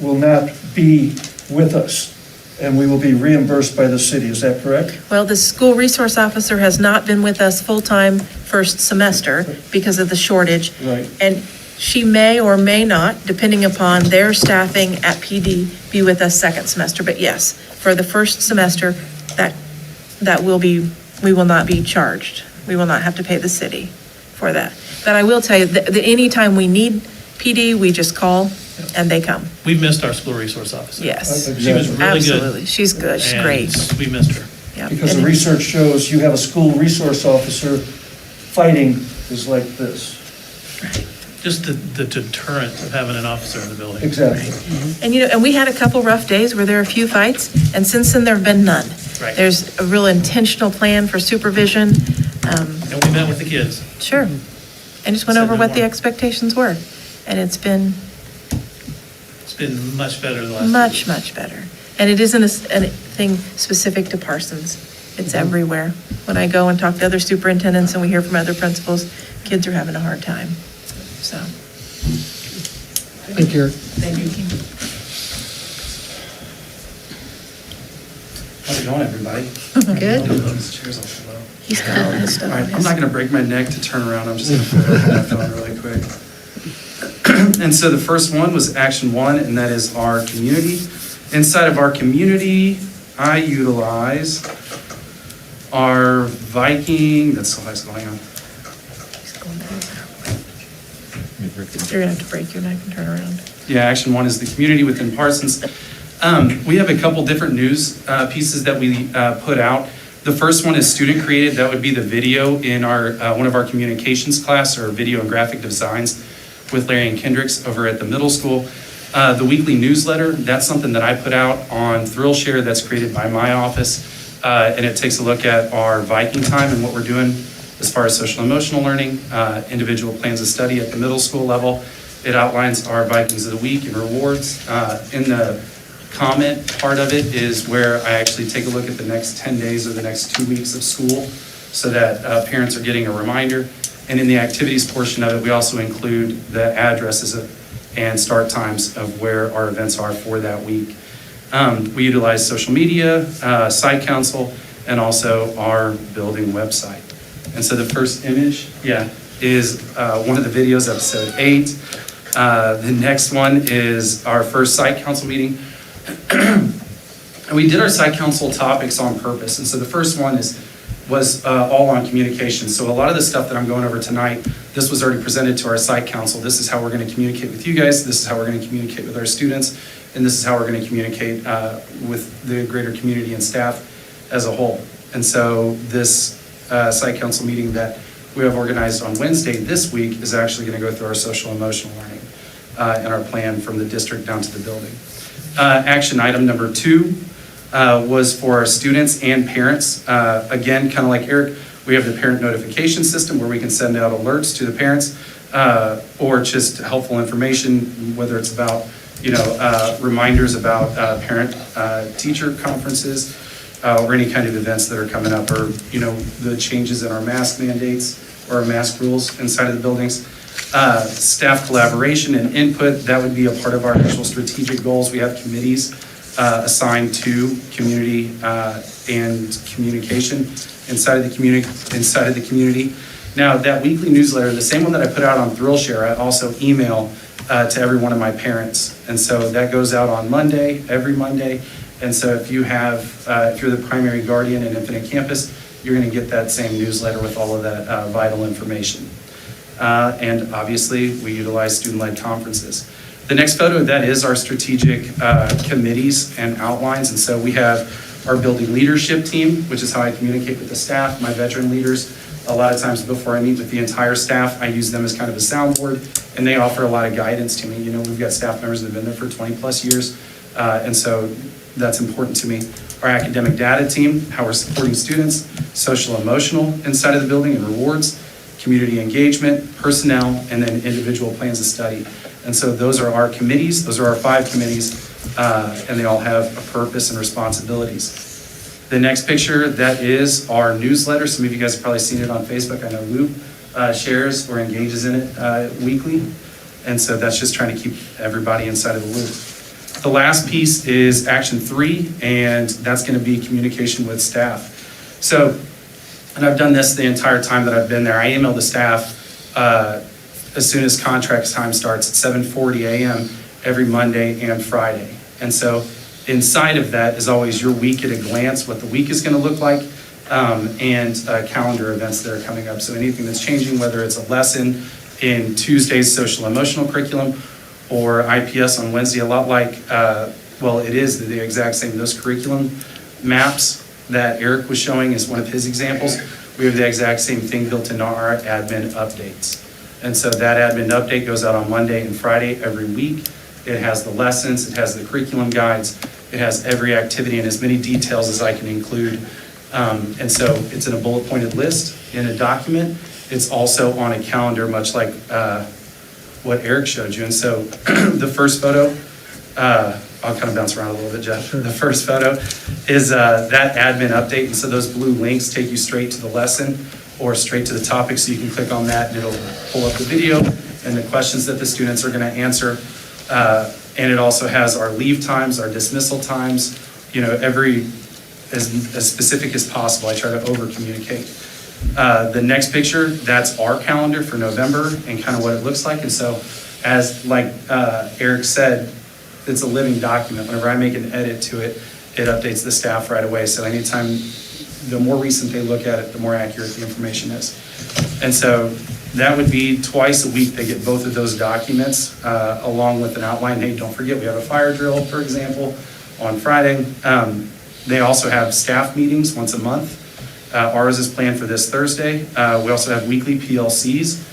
[SPEAKER 8] will not be with us, and we will be reimbursed by the city. Is that correct?
[SPEAKER 6] Well, the school resource officer has not been with us full-time first semester because of the shortage.
[SPEAKER 8] Right.
[SPEAKER 6] And she may or may not, depending upon their staffing at PD, be with us second semester. But yes, for the first semester, that will be, we will not be charged. We will not have to pay the city for that. But I will tell you that anytime we need PD, we just call and they come.
[SPEAKER 10] We've missed our school resource officer.
[SPEAKER 6] Yes.
[SPEAKER 10] She was really good.
[SPEAKER 6] Absolutely. She's good. She's great.
[SPEAKER 10] And we missed her.
[SPEAKER 6] Yeah.
[SPEAKER 8] Because the
[SPEAKER 6] And-
[SPEAKER 8] research shows you have a school resource officer, fighting is like this.
[SPEAKER 10] Just the deterrent of having an officer in the building.
[SPEAKER 8] Exactly.
[SPEAKER 6] And and we had a couple rough days where there were a few fights, and since then, there have been none.
[SPEAKER 10] Right.
[SPEAKER 6] There's a real intentional plan for supervision.
[SPEAKER 10] And we met with the kids.
[SPEAKER 6] Sure. And just went
[SPEAKER 10] Said
[SPEAKER 6] over
[SPEAKER 10] no
[SPEAKER 6] what the
[SPEAKER 10] more.
[SPEAKER 6] expectations were. And it's been
[SPEAKER 10] It's been much better the last
[SPEAKER 6] much,
[SPEAKER 10] 2 weeks.
[SPEAKER 6] much better. And it isn't anything specific to Parsons. It's everywhere. When I go and talk to other superintendents and we hear from other principals, kids are having a hard time. So,
[SPEAKER 7] Thank you.
[SPEAKER 6] thank you.
[SPEAKER 11] How's it going, everybody?
[SPEAKER 4] Good.
[SPEAKER 11] Those chairs all slow.
[SPEAKER 6] He's got all his stuff
[SPEAKER 11] All
[SPEAKER 6] on
[SPEAKER 11] right, I'm
[SPEAKER 6] his.
[SPEAKER 11] not going to break my neck to turn around. I'm just going to put it on my phone really quick. And so the first one was action one, and that is our community. Inside of our community, I utilize our Viking, that's so high school, hang on.
[SPEAKER 6] You're gonna have to break your neck and turn around.
[SPEAKER 11] Yeah, action one is the community within Parsons. We have a couple different news pieces that we put out. The first one is student created. That would be the video in our one of our communications class, or video and graphic designs with Larry and Kendricks over at the middle school. The weekly newsletter, that's something that I put out on ThrillShare that's created by my office. And it takes a look at our Viking time and what we're doing as far as social emotional learning, individual plans of study at the middle school level. It outlines our Vikings of the week and rewards. In the comment part of it is where I actually take a look at the next 10 days or the next 2 weeks of school so that parents are getting a reminder. And in the activities portion of it, we also include the addresses and start times of where our events are for that week. We utilize social media, site council, and also our building website. And so the first image, is one of the videos, episode 8. The next one is our first site council meeting. And we did our site council topics on purpose. And so the first one was all on communication. So a lot of the stuff that I'm going over tonight, this was already presented to our site council. This is how we're going to communicate with you guys. This is how we're going to communicate with our students. And this is how we're going to communicate with the greater community and staff as a whole. And so this site council meeting that we have organized on Wednesday this week is actually going to go through our social emotional learning and our plan from the district down to the building. Action item number 2 was for our students and parents. Again, kind of like Eric, we have the parent notification system where we can send out alerts to the parents or just helpful information, whether it's about, reminders about parent-teacher conferences or any kind of events that are coming up, or, the changes in our mask mandates or our mask rules inside of the buildings. Staff collaboration and input, that would be a part of our actual strategic goals. We have committees assigned to community and communication inside of the community. Now, that weekly newsletter, the same one that I put out on ThrillShare, I also email to every one of my parents. And so that goes out on Monday, every Monday. And so if you're the primary guardian at Infinite Campus, you're going to get that same newsletter with all of that vital information. And obviously, we utilize student-led conferences. The next photo, that is our strategic committees and outlines. And so we have our building leadership team, which is how I communicate with the staff, my veteran leaders. A lot of times before I meet with the entire staff, I use them as kind of a soundboard, and they offer a lot of guidance to me. You know, we've got staff members that have been there for 20 plus years, and so that's important to me. Our academic data team, how we're supporting students, social emotional inside of the building and rewards, community engagement, personnel, and then individual plans of study. And so those are our committees. Those are our 5 committees, and they all have a purpose and responsibilities. The next picture, that is our newsletter. Some of you guys have probably seen it on Facebook. I know Lou shares or engages in it weekly. And so that's just trying to keep everybody inside of the loop. The last piece is action 3, and that's going to be communication with staff. So, and I've done this the entire time that I've been there. I email the staff as soon as contract time starts at 7:40 a.m. every Monday and Friday. And so inside of that is always your week at a glance, what the week is going to look like, and calendar events that are coming up. So anything that's changing, whether it's a lesson in Tuesday's social emotional curriculum or IPS on Wednesday, a lot like, well, it is the exact same. Those curriculum maps that Eric was showing is one of his examples. We have the exact same thing built into our admin updates. And so that admin update goes out on Monday and Friday every week. It has the lessons, it has the curriculum guides, it has every activity and as many details as I can include. And so it's in a bullet pointed list in a document. It's also on a calendar, much like what Eric showed you. And so the first photo, I'll kind of bounce around a little bit, Jeff. The first photo is that admin update. And so those blue links take you straight to the lesson or straight to the topic. So you can click on that and it'll pull up the video and the questions that the students are going to answer. And it also has our leave times, our dismissal times, you know, as specific as possible. I try to over communicate. The next picture, that's our calendar for November and kind of what it looks like. And so as like Eric said, it's a living document. Whenever I make an edit to it, it updates the staff right away. So anytime, the more recent they look at it, the more accurate the information is. And so that would be twice a week they get both of those documents along with an outline. Hey, don't forget, we have a fire drill, for example, on Friday. They also have staff meetings once a month. Ours is planned for this Thursday. We also have weekly PLCs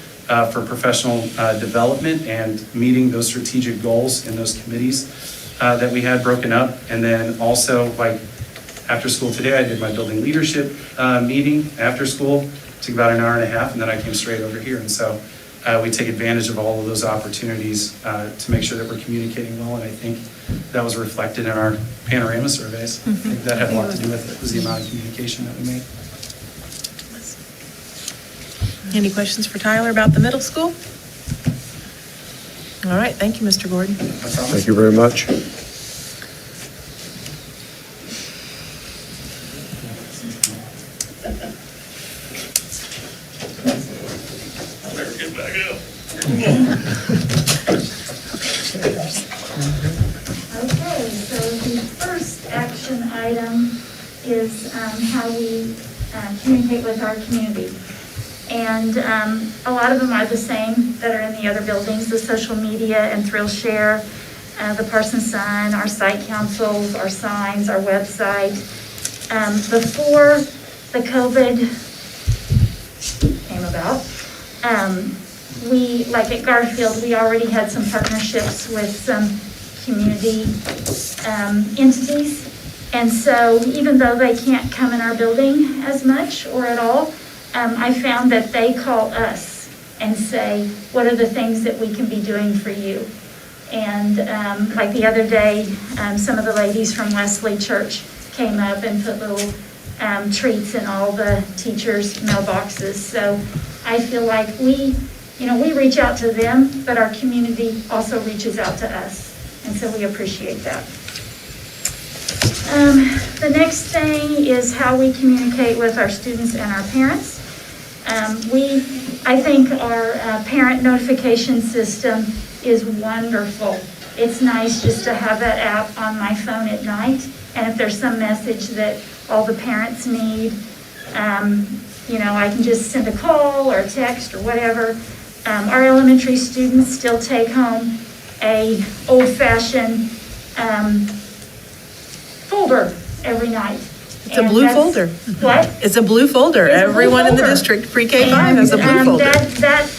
[SPEAKER 11] for professional development and meeting those strategic goals in those committees that we had broken up. And then also, like after school today, I did my building leadership meeting after school. It took about an hour and a half, and then I came straight over here. And so we take advantage of all of those opportunities to make sure that we're communicating well. And I think that was reflected in our panorama surveys. I think that had a lot to do with it, was the amount of communication that we made.
[SPEAKER 6] Any questions for Tyler about the middle school? All right, thank you, Mr. Gordon.
[SPEAKER 2] Thank you very much.
[SPEAKER 12] Okay, so the first action item is how we communicate with our community. And a lot of them are the same that are in the other buildings, the social media and Thrill Share, the Parsons Sun, our site councils, our signs, our website. Before the COVID came about, we, like at Garfield, we already had some partnerships with some community entities. And so even though they can't come in our building as much or at all, I found that they call us and say, what are the things that we can be doing for you? And like the other day, some of the ladies from Wesley Church came up and put little treats in all the teachers' mailboxes. So I feel like we reach out to them, but our community also reaches out to us. And so we appreciate that. The next thing is how we communicate with our students and our parents. I think our parent notification system is wonderful. It's nice just to have that app on my phone at night, and if there's some message that all the parents need, I can just send a call or a text or whatever. Our elementary students still take home a old-fashioned folder every night.
[SPEAKER 6] It's a blue folder.
[SPEAKER 12] What?
[SPEAKER 6] It's a blue folder.
[SPEAKER 12] It's a blue
[SPEAKER 6] Everyone in the
[SPEAKER 12] folder.
[SPEAKER 6] district, pre-K 5 has a blue
[SPEAKER 12] And,
[SPEAKER 6] folder.
[SPEAKER 12] that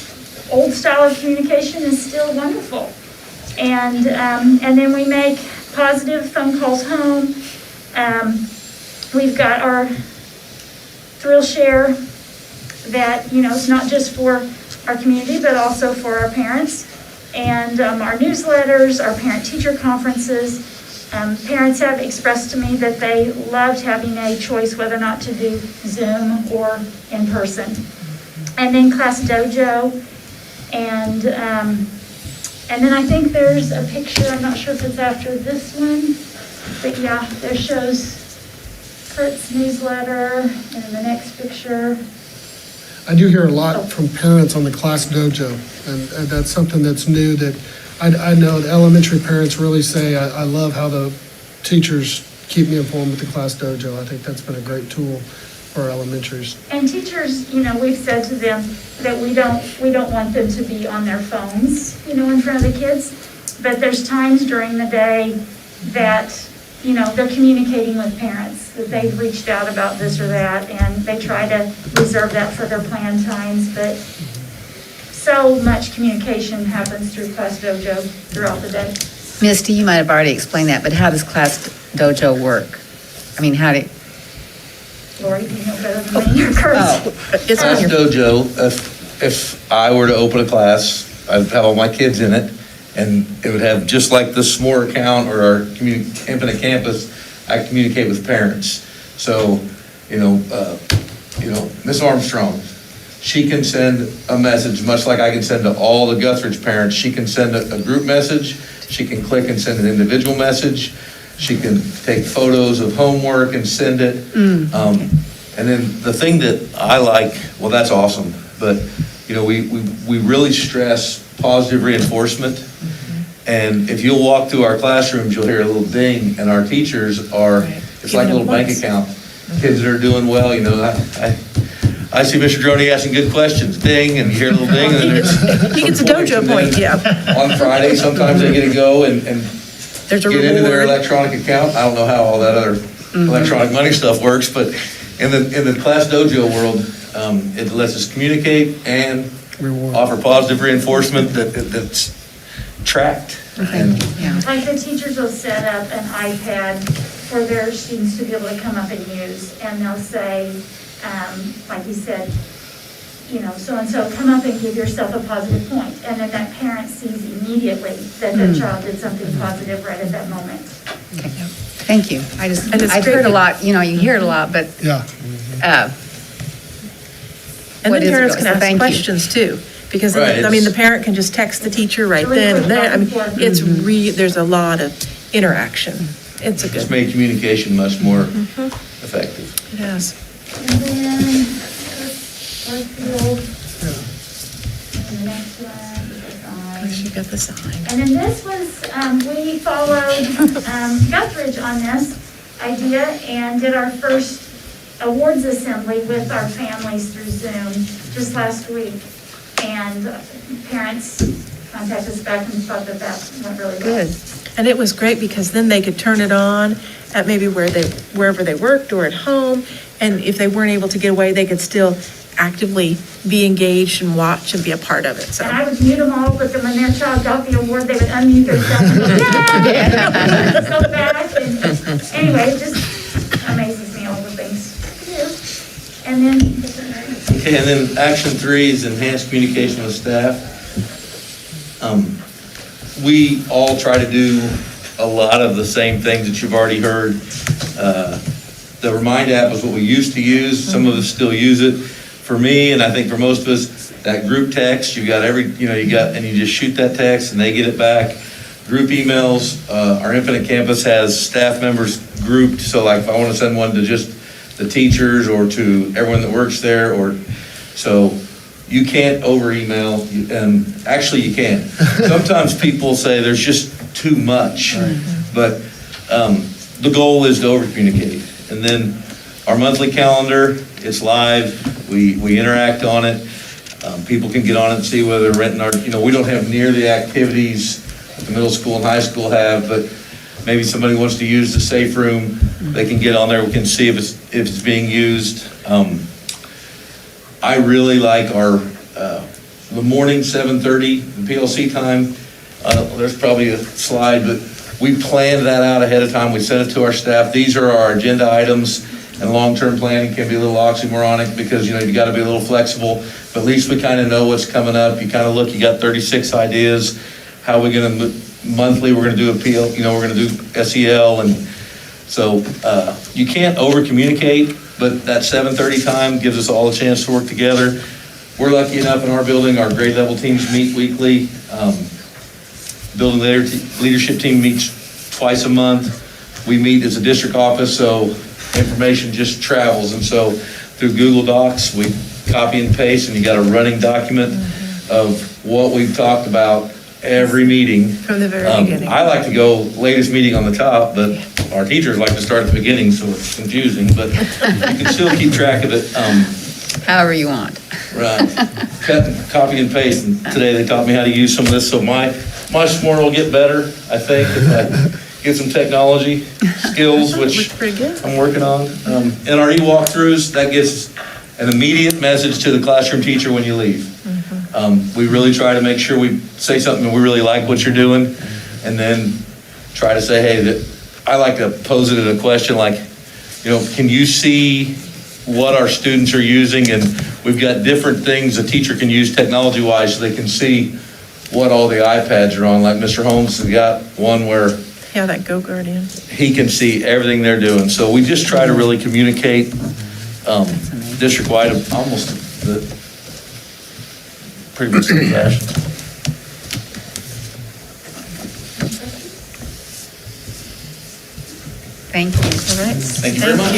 [SPEAKER 12] old style of communication is still wonderful. And then we make positive phone calls home. We've got our Thrill Share that, is not just for our community, but also for our parents. And our newsletters, our parent-teacher conferences. Parents have expressed to me that they loved having a choice whether or not to do Zoom or in person. And then Class Dojo. And then I think there's a picture, I'm not sure if it's after this one, but yeah, there shows Kurt's newsletter, and the next picture.
[SPEAKER 7] I do hear a lot from parents on the Class Dojo, and that's something that's new that I know the elementary parents really say, I love how the teachers keep me informed with the Class Dojo. I think that's been a great tool for our elementaries.
[SPEAKER 12] And teachers, we've said to them that we don't want them to be on their phones, in front of the kids, but there's times during the day that, they're communicating with parents, that they've reached out about this or that, and they try to reserve that for their planned times, but so much communication happens through Class Dojo throughout the day.
[SPEAKER 4] Misty, you might have already explained that, but how does Class Dojo work? I mean, how do,
[SPEAKER 12] Lori, you know better than me, or Kurt?
[SPEAKER 6] It's on
[SPEAKER 13] Class
[SPEAKER 6] your,
[SPEAKER 13] Dojo, if I were to open a class, I'd have all my kids in it, and it would have, just like the S'more account or our Infinite Campus, I communicate with parents. So, Miss Armstrong, she can send a message, much like I can send to all the Guthridge parents. She can send a group message, she can click and send an individual message, she can take photos of homework and send it. And then the thing that I like, well, that's awesome, but, we really stress positive reinforcement. And if you'll walk through our classrooms, you'll hear a little ding, and our teachers are, it's like a little bank account. Kids that are doing well, I see Mr. Droney asking good questions, ding, and you hear a little ding, and then there's.
[SPEAKER 6] he gets a
[SPEAKER 13] some points,
[SPEAKER 6] dojo
[SPEAKER 13] and then
[SPEAKER 6] point, yeah.
[SPEAKER 13] On Friday, sometimes they get to go and
[SPEAKER 6] There's a
[SPEAKER 13] get into their
[SPEAKER 6] reward.
[SPEAKER 13] electronic account. I don't know how all that other electronic money stuff works, but in the Class Dojo world, it lets us communicate and
[SPEAKER 7] Reward.
[SPEAKER 13] offer positive reinforcement that's tracked. And
[SPEAKER 4] yeah.
[SPEAKER 12] Like the teachers will set up an iPad for their students to be able to come up and use, and they'll say, like you said, so-and-so, come up and give yourself a positive point. And then that parent sees immediately that their child did something positive right at that moment.
[SPEAKER 4] Okay. Thank you.
[SPEAKER 6] And it's
[SPEAKER 4] I've
[SPEAKER 6] great
[SPEAKER 4] heard a
[SPEAKER 6] that-
[SPEAKER 4] lot, you hear it a lot, but,
[SPEAKER 7] Yeah.
[SPEAKER 6] And
[SPEAKER 4] what
[SPEAKER 6] then
[SPEAKER 4] is it
[SPEAKER 6] parents
[SPEAKER 4] going?
[SPEAKER 6] can
[SPEAKER 4] So thank
[SPEAKER 6] ask
[SPEAKER 4] you.
[SPEAKER 6] questions too, because,
[SPEAKER 13] Right,
[SPEAKER 6] the
[SPEAKER 13] it's-
[SPEAKER 6] parent can just text the teacher right
[SPEAKER 12] Really
[SPEAKER 6] then
[SPEAKER 12] quick
[SPEAKER 6] and there. I mean,
[SPEAKER 12] back and forth.
[SPEAKER 6] it's there's a lot of interaction. It's a
[SPEAKER 13] it's
[SPEAKER 6] good,
[SPEAKER 13] made communication much more effective.
[SPEAKER 6] it has.
[SPEAKER 12] And then, Garfield, and the next one is on.
[SPEAKER 6] She got the sign.
[SPEAKER 12] And then this was, we followed Guthridge on this idea and did our first awards assembly with our families through Zoom just last week. And parents contacted us back and thought that went really well.
[SPEAKER 6] Good. And it was great because then they could turn it on at maybe wherever they worked or at home. And if they weren't able to get away, they could still actively be engaged and watch and be a part of it, so.
[SPEAKER 12] And I would mute them all, but then when their child got the award, they would unmute themselves and go, yeah! So fast, and anyway, it just amazes me all the things to do. And then,
[SPEAKER 13] Okay, and then action 3 is enhanced communication with staff. We all try to do a lot of the same things that you've already heard. The Remind app is what we used to use. Some of us still use it. For me, and I think for most of us, that group text, you just shoot that text and they get it back. Group emails, our Infinite Campus has staff members grouped, so like if I want to send one to just the teachers or to everyone that works there, or so You can't over email, actually you can. Sometimes people say there's just too much, but the goal is to over communicate. And then our monthly calendar, it's live, we interact on it. People can get on it and see whether they're renting we don't have near the activities that the middle school and high school have, but maybe somebody wants to use the safe room, they can get on there, we can see if it's being used. I really like the morning 7:30, the PLC time. There's probably a slide, but we planned that out ahead of time. We sent it to our staff. These are our agenda items, and long-term planning can be a little oxymoronic because, you got to be a little flexible, but at least we kind of know what's coming up. You kind of look, you got 36 ideas. How are we going to, monthly, we're going to do a PL, we're going to do SEL, and so you can't over-communicate, but that 7:30 time gives us all a chance to work together. We're lucky enough in our building, our grade level teams meet weekly. Building leadership team meets twice a month. We meet as a district office, so information just travels. And so through Google Docs, we copy and paste, and you got a running document of what we've talked about every meeting.
[SPEAKER 6] From the very beginning.
[SPEAKER 13] I like to go latest meeting on the top, but our teachers like to start at the beginning, so it's confusing, but you can still keep track of it.
[SPEAKER 4] However you want.
[SPEAKER 13] Right. Copy and paste. And today they taught me how to use some of this, so my Smart will get better, I think, if I get some technology skills, which
[SPEAKER 6] Looks pretty good.
[SPEAKER 13] I'm working on. In our e-walkthroughs, that gives an immediate message to the classroom teacher when you leave. We really try to make sure we say something we really like what you're doing, and then try to say, hey, I like to pose it as a question like, can you see what our students are using? And we've got different things a teacher can use technology-wise so they can see what all the iPads are on. Like Mr. Holmes has got one where
[SPEAKER 6] Yeah, that Go Guardian.
[SPEAKER 13] he can see everything they're doing. So we just try to really communicate district-wide, almost pretty much in fashion.
[SPEAKER 4] Thank you.
[SPEAKER 6] All right.
[SPEAKER 13] Thank you very much.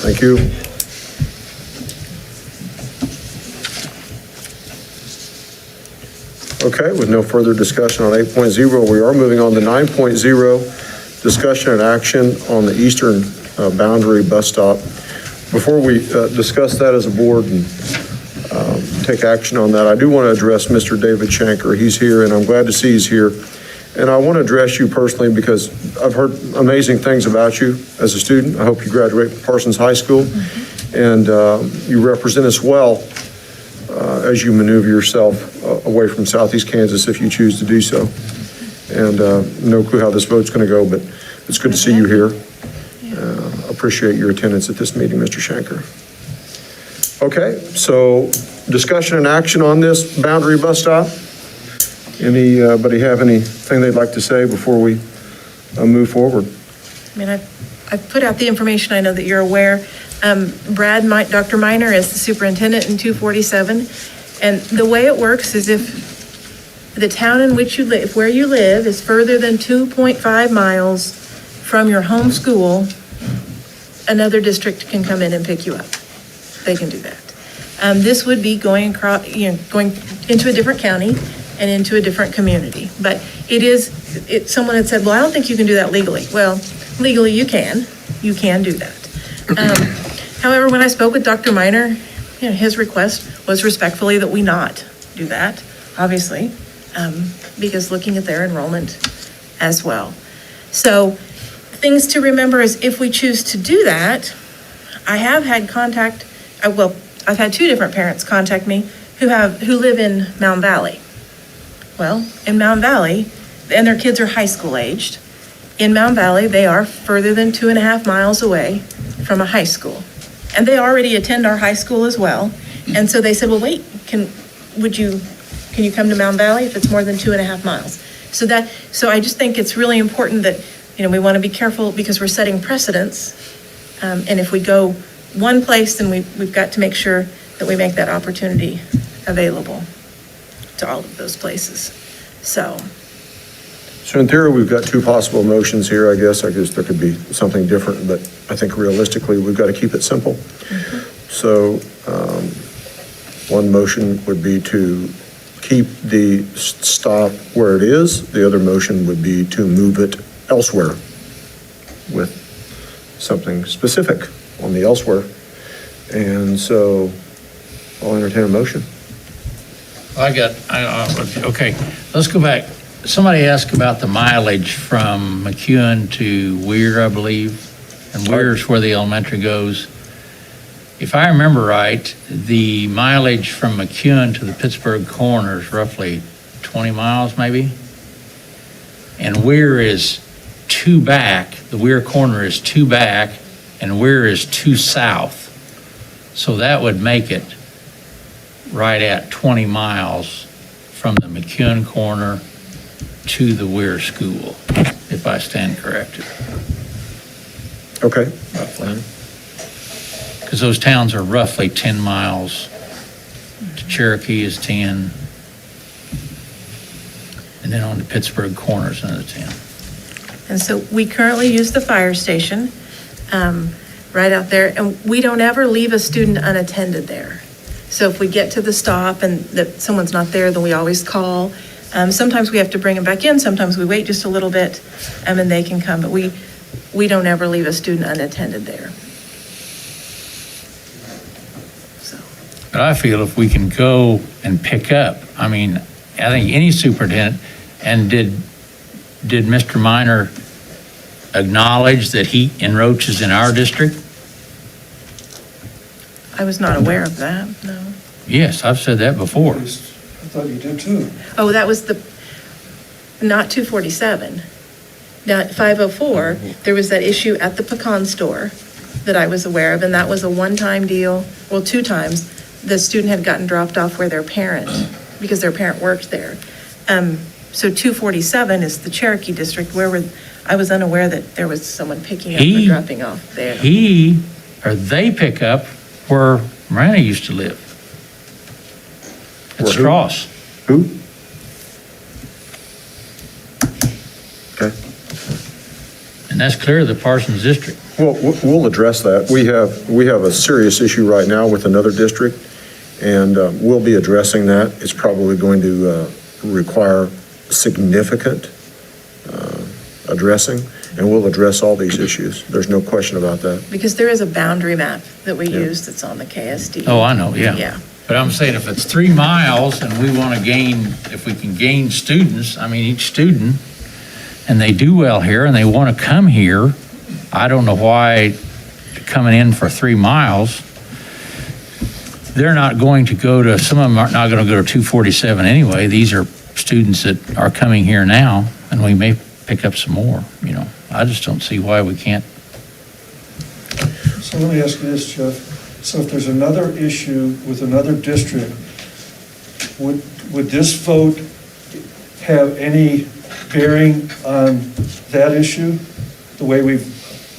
[SPEAKER 2] Thank you. Okay, with no further discussion on 8.0, we are moving on to 9.0, discussion and action on the eastern boundary bus stop. Before we discuss that as a board and take action on that, I do want to address Mr. David Shanker. He's here, and I'm glad to see he's here. And I want to address you personally because I've heard amazing things about you as a student. I hope you graduate from Parsons High School, and you represent us well as you maneuver yourself away from Southeast Kansas if you choose to do so. And no clue how this vote's going to go, but it's good to see you here. Appreciate your attendance at this meeting, Mr. Shanker. Okay, so discussion and action on this boundary bus stop. Anybody have anything they'd like to say before we move forward?
[SPEAKER 6] I mean, I've put out the information, I know that you're aware. Dr. Miner is the superintendent in 247. And the way it works is if the town in which you live, where you live, is further than 2.5 miles from your home school, another district can come in and pick you up. They can do that. This would be going across, going into a different county and into a different community. But someone had said, well, I don't think you can do that legally. Well, legally you can do that. However, when I spoke with Dr. Miner, his request was respectfully that we not do that, obviously, because looking at their enrollment as well. So things to remember is if we choose to do that, I have had contact, I've had two different parents contact me who live in Mountain Valley. Well, in Mountain Valley, and their kids are high school aged, in Mountain Valley, they are further than 2.5 miles away from a high school. And they already attend our high school as well. And so they said, well, wait, can you come to Mountain Valley if it's more than 2.5 miles? So I just think it's really important that, we want to be careful because we're setting precedents. And if we go one place, then we've got to make sure that we make that opportunity available to all of those places. So
[SPEAKER 2] in theory, we've got two possible motions here, I guess. I guess there could be something different, but I think realistically, we've got to keep it simple. So One motion would be to keep the stop where it is. The other motion would be to move it elsewhere with something specific on the elsewhere. And so I'll entertain a motion.
[SPEAKER 1] Okay, let's go back. Somebody asked about the mileage from McEwen to Weir, I believe, and Weir's where the elementary goes. If I remember right, the mileage from McEwen to the Pittsburgh corner is roughly 20 miles maybe. And Weir is two back, the Weir corner is two back, and Weir is two south. So that would make it right at 20 miles from the McEwen corner to the Weir school, if I stand corrected,
[SPEAKER 2] Okay.
[SPEAKER 1] roughly. Because those towns are roughly 10 miles. Cherokee is 10. And then on the Pittsburgh corner is another 10.
[SPEAKER 6] And so we currently use the fire station right out there, and we don't ever leave a student unattended there. So if we get to the stop and that someone's not there, then we always call. Sometimes we have to bring them back in, sometimes we wait just a little bit, and they can come, but we don't ever leave a student unattended there. So,
[SPEAKER 1] But I feel if we can go and pick up, I mean, I think any superintendent, and did Mr. Minor acknowledge that he enroaches in our district?
[SPEAKER 6] I was not aware of that, no.
[SPEAKER 1] Yes, I've said that before.
[SPEAKER 8] I thought you did too.
[SPEAKER 6] Oh, that was not 247. Now, at 504, there was that issue at the pecan store that I was aware of, and that was a one-time deal, well, two times. The student had gotten dropped off where their parent, because their parent worked there. So 247 is the Cherokee district, I was unaware that there was someone picking up or dropping off there.
[SPEAKER 1] They pick up where Miranda used to live. At
[SPEAKER 2] Where who?
[SPEAKER 1] Strauss.
[SPEAKER 2] Who? Okay.
[SPEAKER 1] And that's clear the Parsons district.
[SPEAKER 2] Well, we'll address that. We have a serious issue right now with another district, and we'll be addressing that. It's probably going to require significant addressing, and we'll address all these issues. There's no question about that.
[SPEAKER 6] Because there is a boundary map that we use that's on the KSD.
[SPEAKER 1] Oh, I know, yeah.
[SPEAKER 6] Yeah.
[SPEAKER 1] But I'm saying if it's 3 miles and we want to gain, if we can gain students, I mean, each student, and they do well here and they want to come here, I don't know why coming in for 3 miles, they're not going to go to, some of them are not going to go to 247 anyway. These are students that are coming here now, and we may pick up some more, you know. I just don't see why we can't.
[SPEAKER 8] So let me ask you this, Jeff. So if there's another issue with another district, would this vote have any bearing on that issue, the way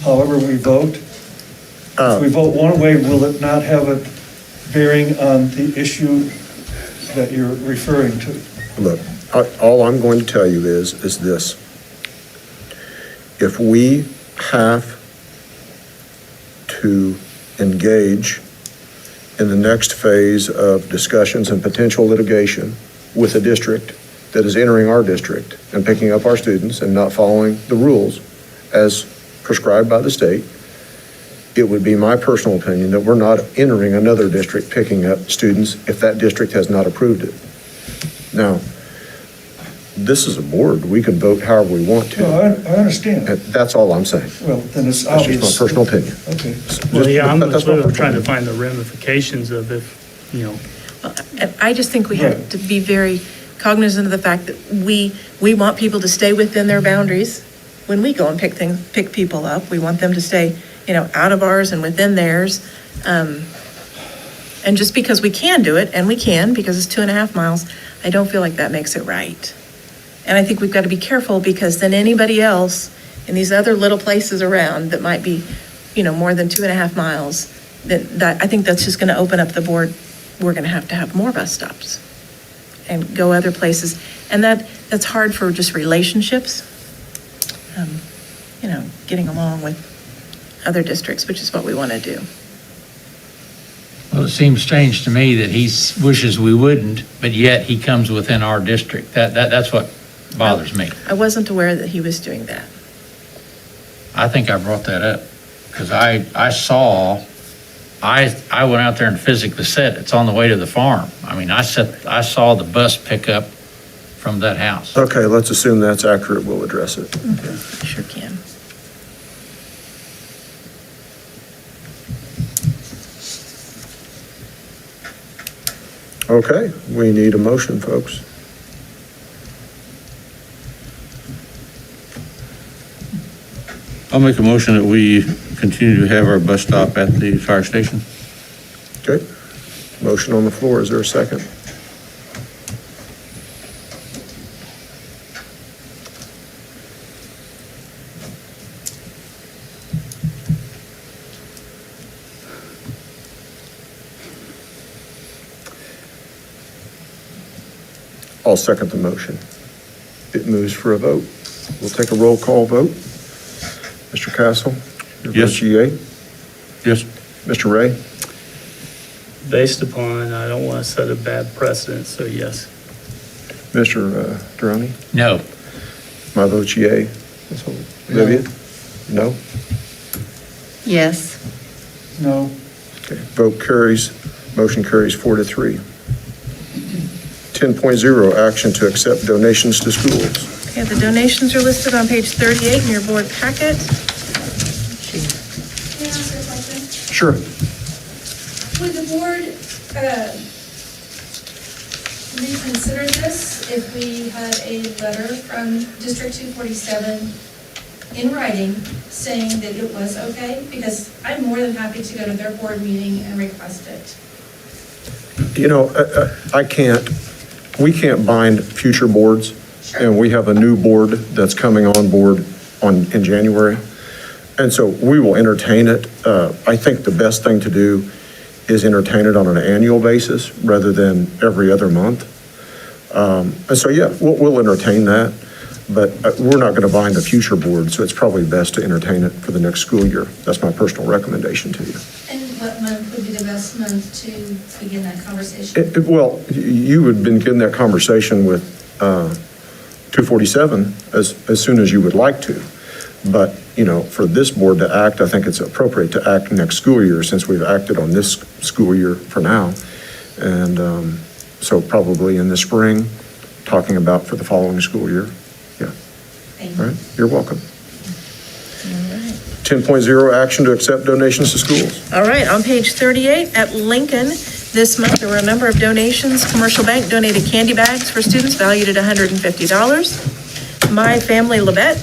[SPEAKER 8] however we vote? If we vote one way, will it not have a bearing on the issue that you're referring to?
[SPEAKER 2] Look, all I'm going to tell you is this. If we have to engage in the next phase of discussions and potential litigation with a district that is entering our district and picking up our students and not following the rules as prescribed by the state, it would be my personal opinion that we're not entering another district picking up students if that district has not approved it. Now, this is a board. We can vote however we want to.
[SPEAKER 8] No, I understand.
[SPEAKER 2] That's all I'm saying.
[SPEAKER 8] Well, then it's
[SPEAKER 2] That's
[SPEAKER 8] obvious.
[SPEAKER 2] just my personal opinion.
[SPEAKER 8] Okay.
[SPEAKER 3] Well, yeah, I'm
[SPEAKER 2] That's my
[SPEAKER 3] sort of
[SPEAKER 2] personal
[SPEAKER 3] trying to
[SPEAKER 2] opinion.
[SPEAKER 3] find the ramifications of if, you know,
[SPEAKER 6] And I just think we have to be very cognizant of the fact that we want people to stay within their boundaries. When we go and pick people up, we want them to stay, out of ours and within theirs. And just because we can do it, and we can, because it's 2.5 miles, I don't feel like that makes it right. And I think we've got to be careful, because then anybody else in these other little places around that might be, more than 2.5 miles, that I think that's just going to open up the board. We're going to have more bus stops and go other places. And that's hard for just relationships, getting along with other districts, which is what we want to do.
[SPEAKER 1] Well, it seems strange to me that he wishes we wouldn't, but yet he comes within our district. That's what bothers me.
[SPEAKER 6] I wasn't aware that he was doing that.
[SPEAKER 1] I think I brought that up because I went out there and physically said, it's on the way to the farm. I mean, I saw the bus pick up from that house.
[SPEAKER 2] Okay, let's assume that's accurate. We'll address it.
[SPEAKER 6] Sure can.
[SPEAKER 2] Okay, we need a motion, folks.
[SPEAKER 9] I'll make a motion that we continue to have our bus stop at the fire station.
[SPEAKER 2] Okay, motion on the floor. Is there a second? I'll second the motion. It moves for a vote. We'll take a roll call vote. Mr. Castle? Your
[SPEAKER 9] Yes.
[SPEAKER 2] vote's yea?
[SPEAKER 9] Yes.
[SPEAKER 2] Mr. Ray?
[SPEAKER 3] Based upon, I don't want to set a bad precedent, so yes.
[SPEAKER 2] Mr. Durrani?
[SPEAKER 1] No.
[SPEAKER 2] My vote's yea. Ms. Olivia? No?
[SPEAKER 4] Yes.
[SPEAKER 8] No.
[SPEAKER 2] Okay, vote carries, motion carries 4-3. 10.0, action to accept donations to schools.
[SPEAKER 6] Okay, the donations are listed on page 38 in your board packet.
[SPEAKER 5] May I ask a question?
[SPEAKER 2] Sure.
[SPEAKER 5] Would the board reconsider this if we had a letter from District 247 in writing saying that it was okay? Because I'm more than happy to go to their board meeting and request it.
[SPEAKER 2] You know, we can't bind future boards, and we have a new board that's coming on board in January. And so we will entertain it. I think the best thing to do is entertain it on an annual basis rather than every other month. And so, yeah, we'll entertain that, but we're not going to bind a future board, so it's probably best to entertain it for the next school year. That's my personal recommendation to you.
[SPEAKER 5] And what month would be the best month to begin that conversation?
[SPEAKER 2] Well, you would begin that conversation with 247 as soon as you would like to. But, you know, for this board to act, I think it's appropriate to act next school year since we've acted on this school year for now. And so probably in the spring, talking about for the following school year. Yeah.
[SPEAKER 5] Thank
[SPEAKER 2] All
[SPEAKER 5] you.
[SPEAKER 2] right, you're welcome. 10.0, action to accept donations to schools.
[SPEAKER 6] All right, on page 38, at Lincoln, this month, there were a number of donations. Commercial Bank donated candy bags for students valued at $150. My Family Labette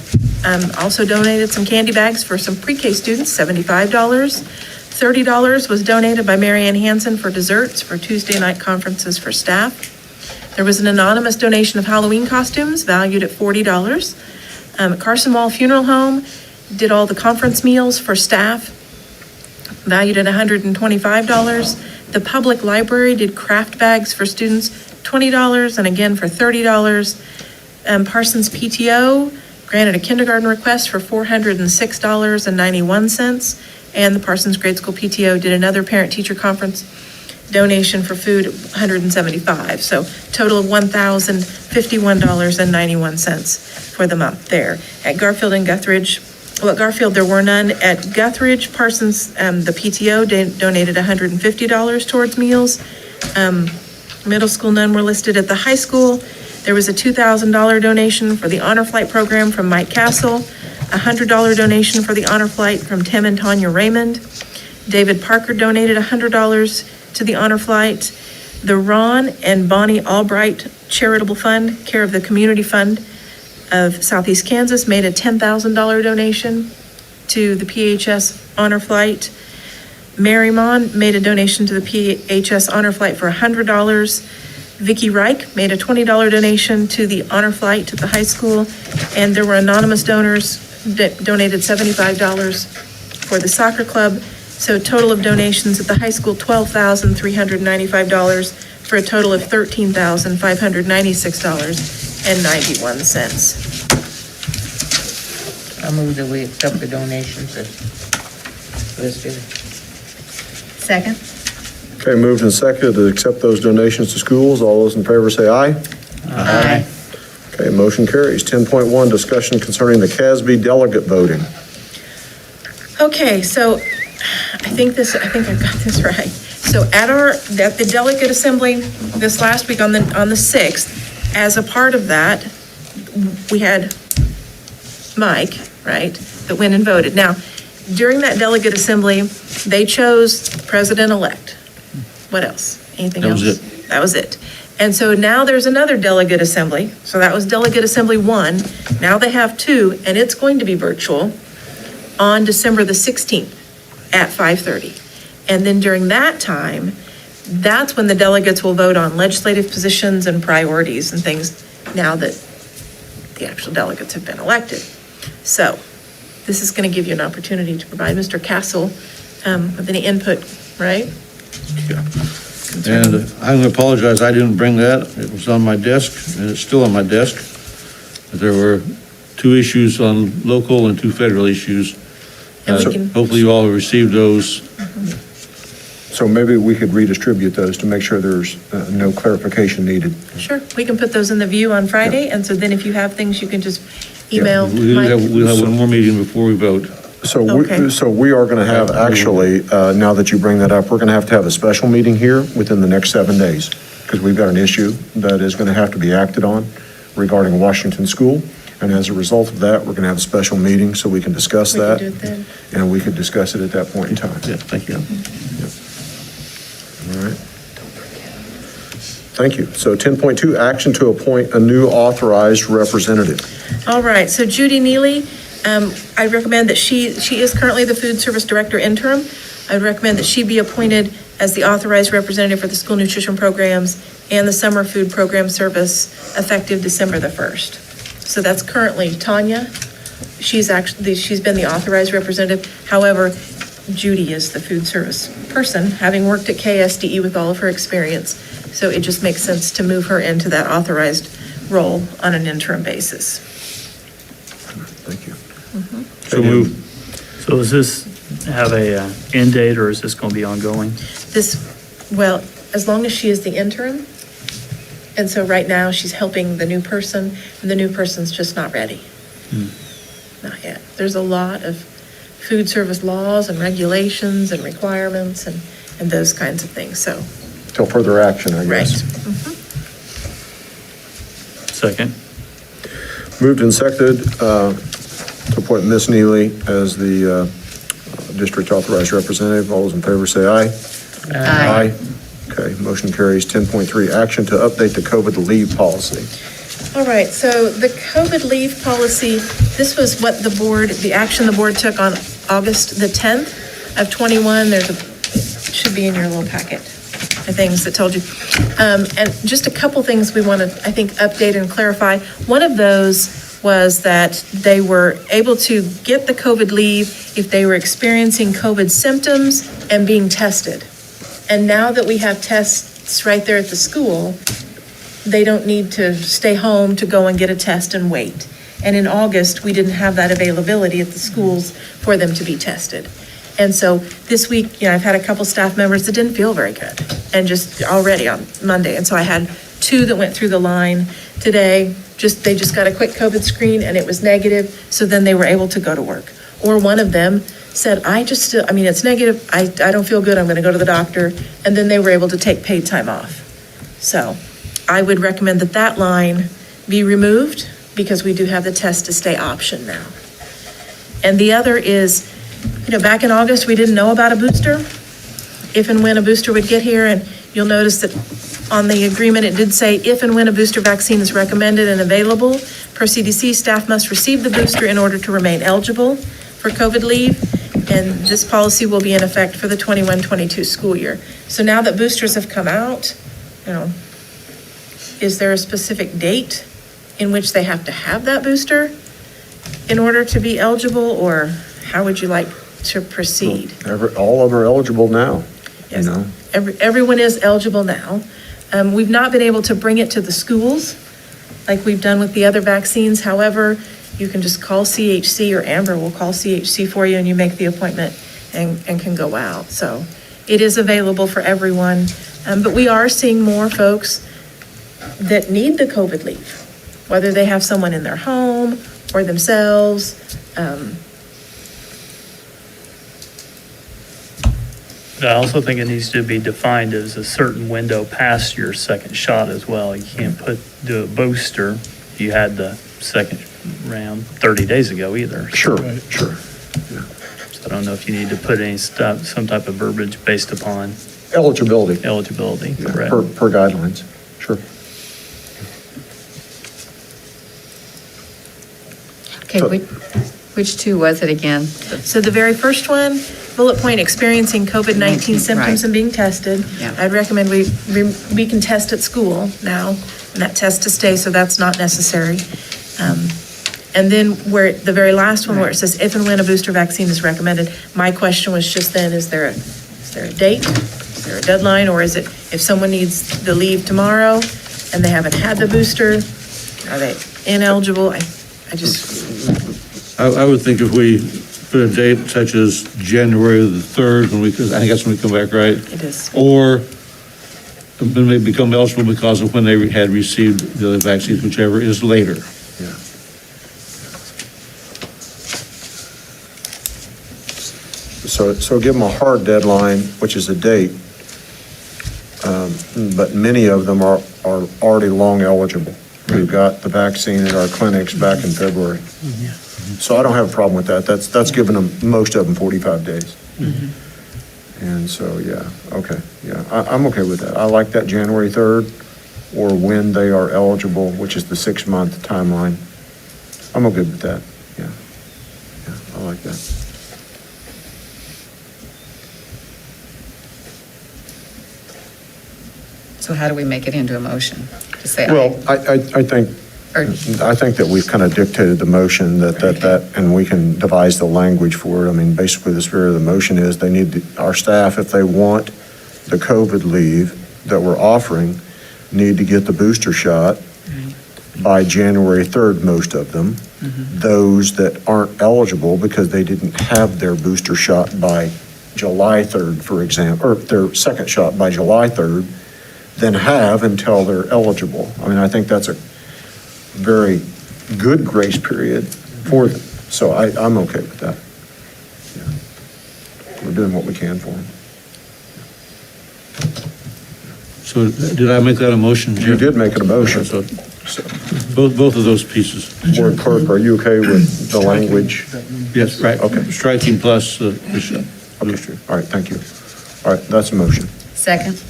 [SPEAKER 6] also donated some candy bags for some pre-K students, $75. $30 was donated by Marianne Hansen for desserts for Tuesday night conferences for staff. There was an anonymous donation of Halloween costumes valued at $40. Carson Wall Funeral Home did all the conference meals for staff, valued at $125. The public library did craft bags for students, $20, and again for $30. Parsons PTO granted a kindergarten request for $406.91, and the Parsons Grade School PTO did another parent-teacher conference donation for food, $175. So total of $1,051.91 for the month there. At Garfield and Guthridge, well, at Garfield, there were none. At Guthridge, Parsons, the PTO donated $150 towards meals. Middle school, none were listed. At the high school, there was a $2,000 donation for the Honor Flight program from Mike Castle, a $100 donation for the Honor Flight from Tim and Tanya Raymond. David Parker donated $100 to the Honor Flight. The Ron and Bonnie Albright Charitable Fund, care of the Community Fund of Southeast Kansas, made a $10,000 donation to the PHS Honor Flight. Marymount made a donation to the PHS Honor Flight for $100. Vicki Reich made a $20 donation to the Honor Flight at the high school, and there were anonymous donors that donated $75 for the soccer club. So total of donations at the high school, $12,395 for a total of $13,596.91.
[SPEAKER 14] I move that we accept the donations as listed.
[SPEAKER 4] Second?
[SPEAKER 2] Okay, moved and seconded to accept those donations to schools. All those in favor say aye.
[SPEAKER 4] Aye.
[SPEAKER 2] Okay, motion carries. 10.1, discussion concerning the CASB delegate voting.
[SPEAKER 6] Okay, so I think I've got this right. So at the delegate assembly this last week on the 6th, as a part of that, we had Mike, right, that went and voted. Now, during that delegate assembly, they chose president-elect. What else? Anything else?
[SPEAKER 9] That was it.
[SPEAKER 6] That was it. And so now there's another delegate assembly. So that was delegate assembly 1. Now they have 2, and it's going to be virtual on December the 16th at 5:30. And then during that time, that's when the delegates will vote on legislative positions and priorities and things now that the actual delegates have been elected. So this is going to give you an opportunity to provide Mr. Castle with any input, right?
[SPEAKER 9] And I'm going to apologize, I didn't bring that. It was on my desk, and it's still on my desk. But there were 2 issues on local and 2 federal issues.
[SPEAKER 6] And we can-
[SPEAKER 9] Hopefully you all have received those.
[SPEAKER 2] So maybe we could redistribute those to make sure there's no clarification needed.
[SPEAKER 6] Sure, we can put those in the view on Friday, and so then if you have things, you can just email
[SPEAKER 9] We'll
[SPEAKER 6] Mike.
[SPEAKER 9] have one more meeting before we vote.
[SPEAKER 6] Okay.
[SPEAKER 2] So we are going to have, actually, now that you bring that up, we're going to have a special meeting here within the next 7 days, because we've got an issue that is going to have to be acted on regarding Washington School. And as a result of that, we're going to have a special meeting so we can discuss
[SPEAKER 6] We can
[SPEAKER 2] that.
[SPEAKER 6] do it then.
[SPEAKER 2] And we could discuss it at that point in time.
[SPEAKER 9] Yeah, thank you.
[SPEAKER 2] All right. Thank you. So 10.2, action to appoint a new authorized representative.
[SPEAKER 6] All right, so Judy Neely, I recommend that she is currently the food service director interim. I would recommend that she be appointed as the authorized representative for the school nutrition programs and the summer food program service effective December the 1st. So that's currently Tanya. She's been the authorized representative. However, Judy is the food service person, having worked at KSDE with all of her experience. So it just makes sense to move her into that authorized role on an interim basis.
[SPEAKER 2] Thank you.
[SPEAKER 9] So moved.
[SPEAKER 3] So does this have a end date, or is this going to be ongoing?
[SPEAKER 6] Well, as long as she is the interim. And so right now, she's helping the new person, and the new person's just not ready. Not yet. There's a lot of food service laws and regulations and requirements and those kinds of things, so.
[SPEAKER 2] Till further action, I
[SPEAKER 6] Right.
[SPEAKER 2] guess.
[SPEAKER 3] Second.
[SPEAKER 2] Moved and seconded to appoint Ms. Neely as the district authorized representative. All those in favor say aye.
[SPEAKER 4] Aye.
[SPEAKER 2] Okay, motion carries. 10.3, action to update the COVID leave policy.
[SPEAKER 6] All right, so the COVID leave policy, this was what the action the board took on August the 10th of 21. It should be in your little packet, the things that told you. And just a couple things we want to, I think, update and clarify. One of those was that they were able to get the COVID leave if they were experiencing COVID symptoms and being tested. And now that we have tests right there at the school, they don't need to stay home to go and get a test and wait. And in August, we didn't have that availability at the schools for them to be tested. And so this week, I've had a couple staff members that didn't feel very good, and just already on Monday. And so I had 2 that went through the line today. They just got a quick COVID screen and it was negative. So then they were able to go to work. Or one of them said, it's negative. I don't feel good. I'm going to go to the doctor. And then they were able to take paid time off. So I would recommend that line be removed because we do have the test to stay option now. And the other is, back in August, we didn't know about a booster, if and when a booster would get here. And you'll notice that on the agreement, it did say if and when a booster vaccine is recommended and available, per CDC, staff must receive the booster in order to remain eligible for COVID leave. And this policy will be in effect for the 21-22 school year. So now that boosters have come out, is there a specific date in which they have to have that booster in order to be eligible, or how would you like to proceed?
[SPEAKER 2] All of them are eligible now,
[SPEAKER 6] Yes. Everyone is eligible now. We've not been able to bring it to the schools like we've done with the other vaccines. However, you can just call CHC, or Amber will call CHC for you, and you make the appointment and can go out. So it is available for everyone. But we are seeing more folks that need the COVID leave, whether they have someone in their home or themselves.
[SPEAKER 3] But I also think it needs to be defined as a certain window past your second shot as well. You can't do a booster if you had the second round 30 days ago either.
[SPEAKER 2] Sure, sure.
[SPEAKER 3] So I don't know if you need to put some type of verbiage based upon
[SPEAKER 2] Eligibility.
[SPEAKER 3] eligibility,
[SPEAKER 2] Yeah,
[SPEAKER 3] correct?
[SPEAKER 2] per guidelines, sure.
[SPEAKER 4] Okay, which two was it again?
[SPEAKER 6] So the very first one, bullet point, experiencing COVID-19 symptoms
[SPEAKER 4] Right.
[SPEAKER 6] and being tested.
[SPEAKER 4] Yeah.
[SPEAKER 6] I'd recommend we can test at school now, and that test to stay, so that's not necessary. And then where, the very last one where it says if and when a booster vaccine is recommended, my question was just then, is there a date? Is there a deadline, or is it if someone needs the leave tomorrow and they haven't had the booster, are they ineligible?
[SPEAKER 9] I would think if we put a date such as January the 3rd, I think that's when we come back, right?
[SPEAKER 6] It is.
[SPEAKER 9] Or when they become eligible because of when they had received the other vaccines, whichever is later.
[SPEAKER 2] Yeah. So give them a hard deadline, which is a date, but many of them are already long eligible. We've got the vaccine at our clinics back in February. So I don't have a problem with that. That's given them, most of them, 45 days. And so, yeah, okay, yeah, I'm okay with that. I like that January 3rd, or when they are eligible, which is the 6-month timeline. I'm okay with that, yeah. Yeah, I like that.
[SPEAKER 4] So how do we make it into a motion? To say aye?
[SPEAKER 2] Well, I think that we've kind of dictated the motion that, and we can devise the language for it. I mean, basically, the spirit of the motion is they need, our staff, if they want the COVID leave that we're offering, need to get the booster shot by January 3rd, most of them. Those that aren't eligible because they didn't have their booster shot by July 3rd, for example, or their second shot by July 3rd, then have until they're eligible. I mean, I think that's a very good grace period for them. So I'm okay with that. Yeah. We're doing what we can for them.
[SPEAKER 9] So did I make that a motion, Jim?
[SPEAKER 2] You did make it a motion.
[SPEAKER 9] So
[SPEAKER 2] So,
[SPEAKER 9] both of those pieces.
[SPEAKER 2] Board Clerk, are you okay with the language?
[SPEAKER 9] Yes, right.
[SPEAKER 2] Okay.
[SPEAKER 9] Striking plus the
[SPEAKER 2] Okay, all right, thank you. All right, that's a motion.
[SPEAKER 4] Second?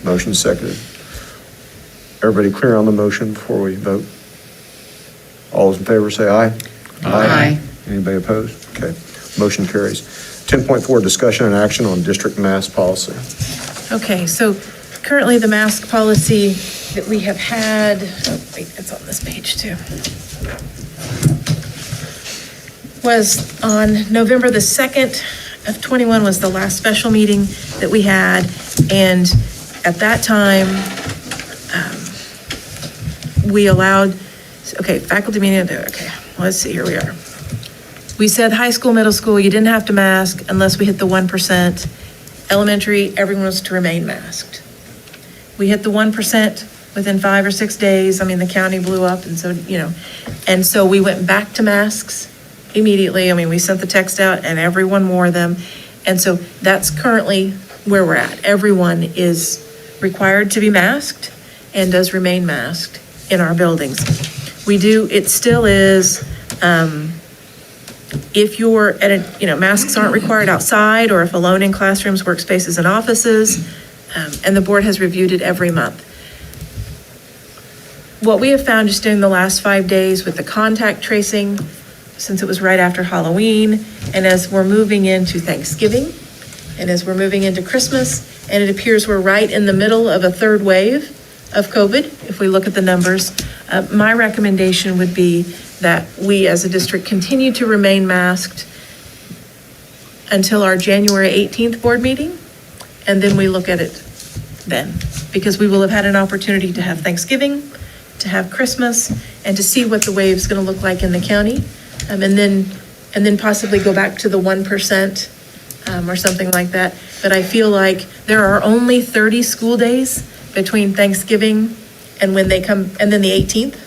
[SPEAKER 2] Motion seconded. Everybody clear on the motion before we vote? All those in favor say aye.
[SPEAKER 4] Aye.
[SPEAKER 2] Anybody opposed? Okay, motion carries. 10.4, discussion and action on district mask policy.
[SPEAKER 6] Okay, so currently the mask policy that we have had, oh, wait, it's on this page too, was on November the 2nd of 21 was the last special meeting that we had. And at that time, we allowed, okay, faculty meeting, okay, let's see, here we are. We said high school, middle school, you didn't have to mask unless we hit the 1%. Elementary, everyone was to remain masked. We hit the 1% within 5 or 6 days. I mean, the county blew up, and so, and so we went back to masks immediately. I mean, we sent the text out and everyone wore them. And so that's currently where we're at. Everyone is required to be masked and does remain masked in our buildings. We do, it still is, if you're at a, masks aren't required outside, or if alone in classrooms, workspaces, and offices, and the board has reviewed it every month. What we have found just during the last 5 days with the contact tracing, since it was right after Halloween, and as we're moving into Thanksgiving, and as we're moving into Christmas, and it appears we're right in the middle of a third wave of COVID, if we look at the numbers, my recommendation would be that we as a district continue to remain masked until our January 18th board meeting, and then we look at it then, because we will have had an opportunity to have Thanksgiving, to have Christmas, and to see what the wave's going to look like in the county, and then possibly go back to the 1% or something like that. But I feel like there are only 30 school days between Thanksgiving and when they come, and then the 18th.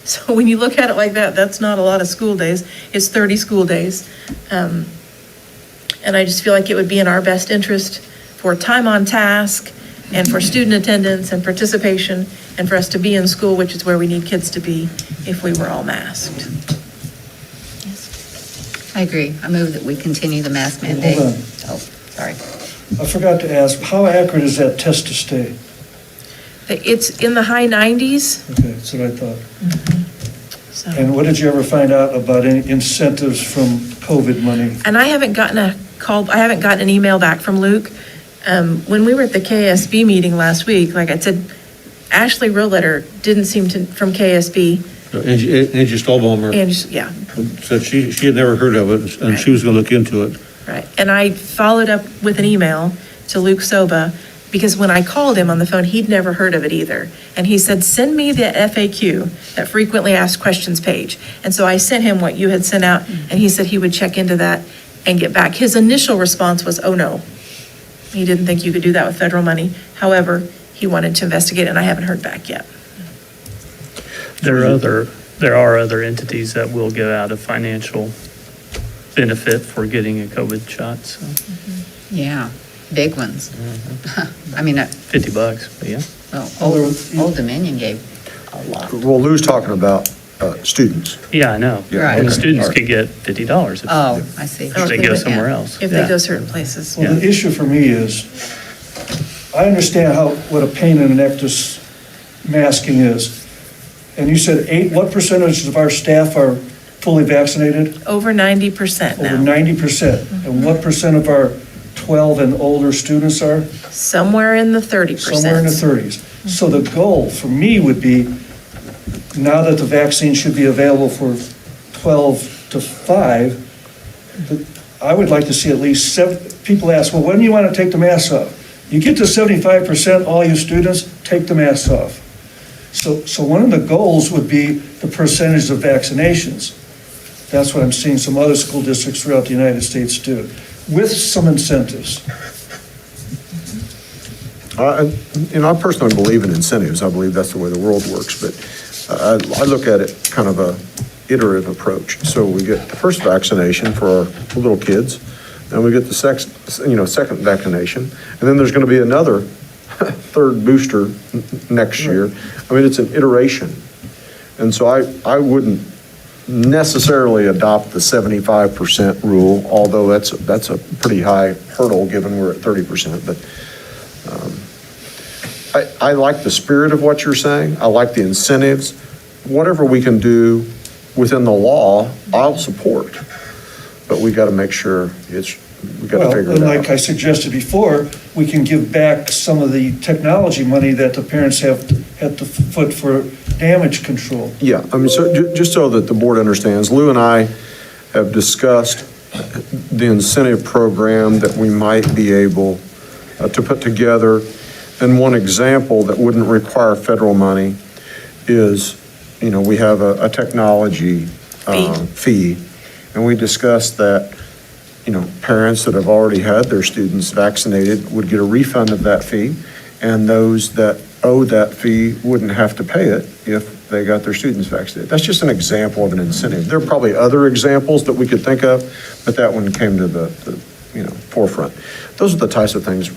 [SPEAKER 6] So when you look at it like that, that's not a lot of school days. It's 30 school days. And I just feel like it would be in our best interest for time on task and for student attendance and participation and for us to be in school, which is where we need kids to be, if we were all masked.
[SPEAKER 4] I agree. I move that we continue the mask mandate.
[SPEAKER 8] Hold on.
[SPEAKER 4] Oh, sorry.
[SPEAKER 8] I forgot to ask, how accurate is that test to stay?
[SPEAKER 6] It's in the high 90s.
[SPEAKER 8] Okay, that's what I thought.
[SPEAKER 6] So.
[SPEAKER 8] And what did you ever find out about any incentives from COVID money?
[SPEAKER 6] And I haven't gotten a call, I haven't gotten an email back from Luke. When we were at the KSB meeting last week, like I said, Ashley Rilletter didn't seem to, from KSB,
[SPEAKER 9] Angie Stolbaumer
[SPEAKER 6] and, yeah,
[SPEAKER 9] said she had never heard of it, and she was going to look into it.
[SPEAKER 6] right. And I followed up with an email to Luke Soba, because when I called him on the phone, he'd never heard of it either. And he said, send me the FAQ, that frequently asked questions page. And so I sent him what you had sent out, and he said he would check into that and get back. His initial response was, oh, no. He didn't think you could do that with federal money. However, he wanted to investigate, and I haven't heard back yet.
[SPEAKER 3] There are other entities that will give out a financial benefit for getting a COVID shot, so
[SPEAKER 4] Yeah, big ones. I mean,
[SPEAKER 3] $50, but yeah.
[SPEAKER 4] well,
[SPEAKER 8] Other-
[SPEAKER 4] Old Dominion gave a lot.
[SPEAKER 2] Well, Lou's talking about students.
[SPEAKER 3] Yeah, I know.
[SPEAKER 4] Right.
[SPEAKER 3] And the
[SPEAKER 2] okay.
[SPEAKER 3] students
[SPEAKER 2] All right.
[SPEAKER 3] could get $50 if
[SPEAKER 4] Oh, I see.
[SPEAKER 3] if they go somewhere else.
[SPEAKER 6] If they go certain places.
[SPEAKER 8] Well, the issue for me is, I understand what a pain in the neck this masking is. And you said what percentage of our staff are fully vaccinated?
[SPEAKER 6] Over 90%
[SPEAKER 8] Over
[SPEAKER 6] now.
[SPEAKER 8] 90%. And what percent of our 12 and older students are?
[SPEAKER 6] Somewhere in the 30%.
[SPEAKER 8] Somewhere in the 30s. So the goal for me would be, now that the vaccine should be available for 12 to 5, I would like to see at least 7, people ask, well, when do you want to take the masks off? You get to 75%, all you students, take the masks off. So one of the goals would be the percentage of vaccinations. That's what I'm seeing some other school districts throughout the United States do, with some incentives.
[SPEAKER 2] I personally believe in incentives. I believe that's the way the world works, but I look at it kind of a iterative approach. So we get the first vaccination for our little kids, then we get the second vaccination, and then there's going to be another third booster next year. I mean, it's an iteration. And so I wouldn't necessarily adopt the 75% rule, although that's a pretty high hurdle given we're at 30%. But I like the spirit of what you're saying. I like the incentives. Whatever we can do within the law, I'll support. But we got to make sure we got to figure it
[SPEAKER 8] Well,
[SPEAKER 2] out.
[SPEAKER 8] like I suggested before, we can give back some of the technology money that the parents have had to foot for damage control.
[SPEAKER 2] Yeah, I mean, so just so that the board understands, Lou and I have discussed the incentive program that we might be able to put together. And one example that wouldn't require federal money is, we have a technology fee. And we discussed that, parents that have already had their students vaccinated would get a refund of that fee. And those that owe that fee wouldn't have to pay it if they got their students vaccinated. That's just an example of an incentive. There are probably other examples that we could think of, but that one came to the forefront. Those are the types of things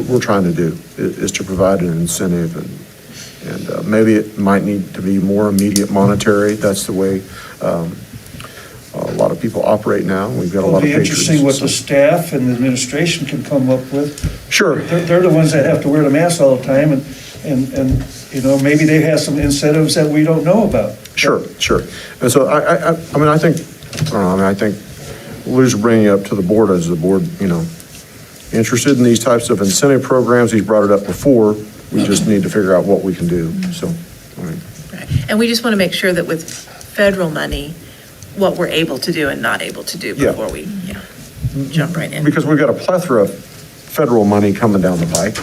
[SPEAKER 2] we're trying to do, is to provide an incentive, and maybe it might need to be more immediate monetary. That's the way a lot of people operate now. We've got a lot of
[SPEAKER 8] It'll be
[SPEAKER 2] patrons.
[SPEAKER 8] interesting what the staff and the administration can come up with.
[SPEAKER 2] Sure.
[SPEAKER 8] They're the ones that have to wear the mask all the time, and maybe they have some incentives that we don't know about.
[SPEAKER 2] Sure. And so I think Lou's bringing it up to the board as the board, interested in these types of incentive programs. He's brought it up before. We just need to figure out what we can do. So, all right.
[SPEAKER 6] Right. And we just want to make sure that with federal money, what we're able to do and not able to do before we jump right in.
[SPEAKER 2] Because we've got a plethora of federal money coming down the pike.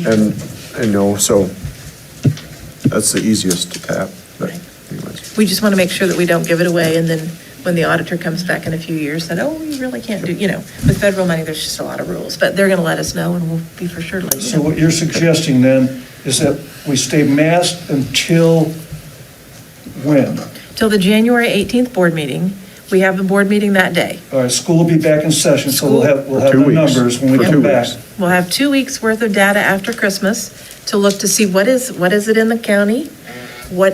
[SPEAKER 2] And so that's the easiest to tap. But
[SPEAKER 6] Right.
[SPEAKER 2] anyways.
[SPEAKER 6] We just want to make sure that we don't give it away and then when the auditor comes back in a few years, that, oh, you really can't do, with federal money, there's just a lot of rules. But they're going to let us know, and we'll be for sure to let you
[SPEAKER 8] So
[SPEAKER 6] know.
[SPEAKER 8] what you're suggesting then is that we stay masked until when?
[SPEAKER 6] Till the January 18th board meeting. We have a board meeting that day.
[SPEAKER 8] All right, school will be back in session, so we'll have
[SPEAKER 2] For
[SPEAKER 8] the
[SPEAKER 2] 2 weeks.
[SPEAKER 8] numbers when we
[SPEAKER 2] For
[SPEAKER 8] come
[SPEAKER 2] 2
[SPEAKER 8] back.
[SPEAKER 2] weeks.
[SPEAKER 6] We'll have 2 weeks' worth of data after Christmas to look to see what is it in the county?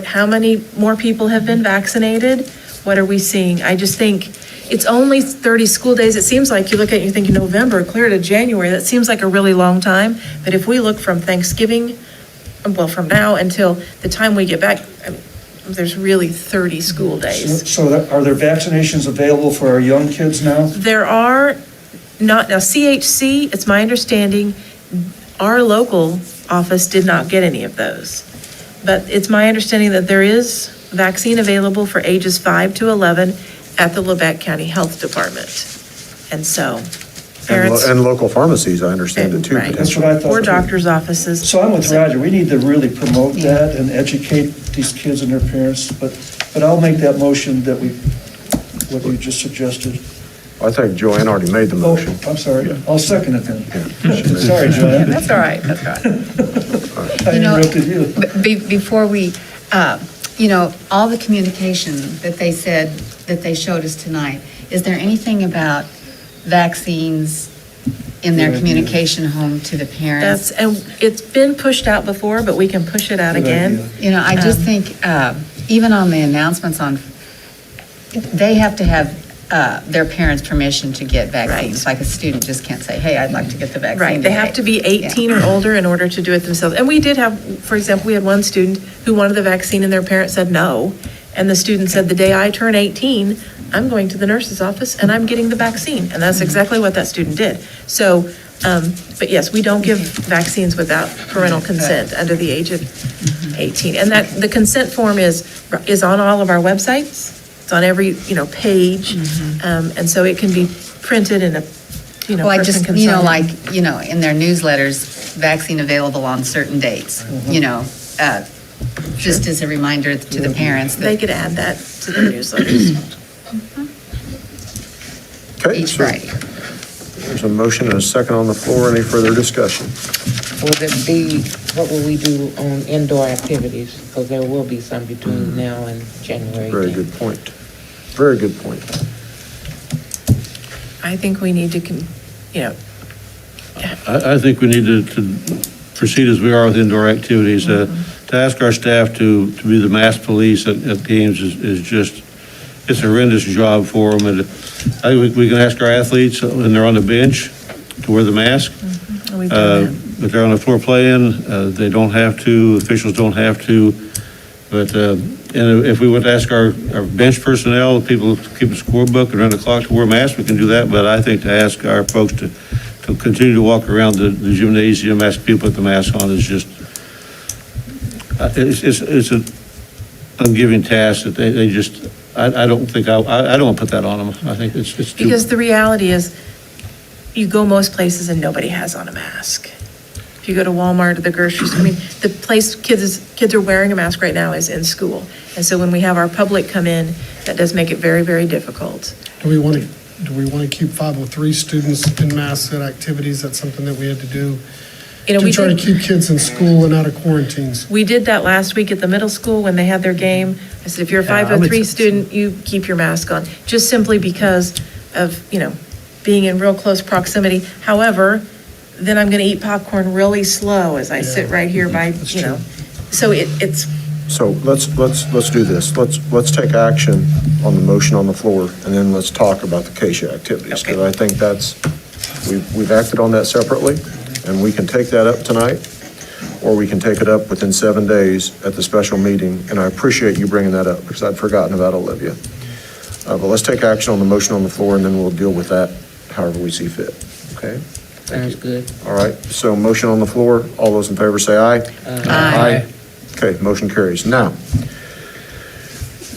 [SPEAKER 6] How many more people have been vaccinated? What are we seeing? I just think it's only 30 school days. It seems like you look at it and you think November, clear to January. That seems like a really long time. But if we look from Thanksgiving, well, from now until the time we get back, there's really 30 school days.
[SPEAKER 8] So are there vaccinations available for our young kids now?
[SPEAKER 6] There are not, now CHC, it's my understanding, our local office did not get any of those. But it's my understanding that there is vaccine available for ages 5 to 11 at the Lebec County Health Department. And so parents.
[SPEAKER 2] And local pharmacies, I understand it too.
[SPEAKER 6] Right.
[SPEAKER 8] That's what I thought.
[SPEAKER 6] Or
[SPEAKER 8] too.
[SPEAKER 6] doctor's offices.
[SPEAKER 8] So I'm with Roger. We need to really promote that and educate these kids and their parents. But I'll make that motion that what you just suggested.
[SPEAKER 2] I think Joanne already made the
[SPEAKER 8] Oh,
[SPEAKER 2] motion.
[SPEAKER 8] I'm sorry.
[SPEAKER 2] Yeah.
[SPEAKER 8] I'll second it then.
[SPEAKER 2] Yeah.
[SPEAKER 8] Sorry, Joanne.
[SPEAKER 6] That's all right, that's all right.
[SPEAKER 8] I interrupted you.
[SPEAKER 4] Before we, all the communication that they said, that they showed us tonight, is there anything about vaccines in their
[SPEAKER 8] Good idea.
[SPEAKER 4] communication home to the parents?
[SPEAKER 6] And it's been pushed out before, but we can push it out
[SPEAKER 8] Good
[SPEAKER 6] again.
[SPEAKER 8] idea.
[SPEAKER 4] I just think, even on the announcements they have to have their parents' permission to get vaccines. Like a student just can't say, hey, I'd like to get the vaccine.
[SPEAKER 6] Right, they have to be 18 or older in order to do it themselves. And we did have, for example, we had one student who wanted the vaccine and their parents said no. And the student said, the day I turn 18, I'm going to the nurse's office and I'm getting the vaccine. And that's exactly what that student did. So, but yes, we don't give vaccines without parental consent under the age of 18. And that, the consent form is on all of our websites. It's on every, page. And so it can be printed in a,
[SPEAKER 4] Well, I
[SPEAKER 6] person
[SPEAKER 4] just,
[SPEAKER 6] can sign it.
[SPEAKER 4] like, in their newsletters, vaccine available on certain dates, just as a reminder to the parents
[SPEAKER 6] They
[SPEAKER 4] that
[SPEAKER 6] could add that to the newsletters.
[SPEAKER 2] Okay,
[SPEAKER 4] each
[SPEAKER 2] so
[SPEAKER 4] Friday.
[SPEAKER 2] there's a motion and a second on the floor. Any further discussion?
[SPEAKER 14] What will we do on indoor activities? Because there will be some between now and January.
[SPEAKER 2] Very
[SPEAKER 14] 10th.
[SPEAKER 2] good point. Very good point.
[SPEAKER 6] I think we need to,
[SPEAKER 9] I think we need to proceed as we are with indoor activities. To ask our staff to be the mask police at games is just, it's a horrendous job for them. And I think we can ask our athletes when they're on the bench to wear the mask.
[SPEAKER 6] we've done that.
[SPEAKER 9] But they're on the floor playing, they don't have to, officials don't have to. But, and if we would ask our bench personnel, people to keep a scorebook and run the clock to wear masks, we can do that. But I think to ask our folks to continue to walk around the gymnasium, ask people to put the mask on is just, it's an ungiving task that they just, I don't think, I don't want to put that on them. I think it's too.
[SPEAKER 6] Because the reality is, you go most places and nobody has on a mask. If you go to Walmart or the grocery store, the place kids are wearing a mask right now is in school. And so when we have our public come in, that does make it very, very difficult.
[SPEAKER 7] Do we want to keep 503 students in masks at activities? That's something that we had to do to try to keep kids in school and out of quarantines.
[SPEAKER 6] We did that last week at the middle school when they had their game. I said, if you're a 503 student, you keep your mask on, just simply because of, being in real close proximity. However, then I'm going to eat popcorn really slow as I sit right here by, so it's.
[SPEAKER 2] So let's do this. Let's take action on the motion on the floor, and then let's talk about the CASHA activities. Because I think we've acted on that separately, and we can take that up tonight, or we can take it up within 7 days at the special meeting. And I appreciate you bringing that up, because I'd forgotten about Olivia. But let's take action on the motion on the floor, and then we'll deal with that however we see fit. Okay?
[SPEAKER 14] Sounds good.
[SPEAKER 2] All right, so motion on the floor. All those in favor say aye.
[SPEAKER 4] Aye.
[SPEAKER 2] Okay, motion carries. Now,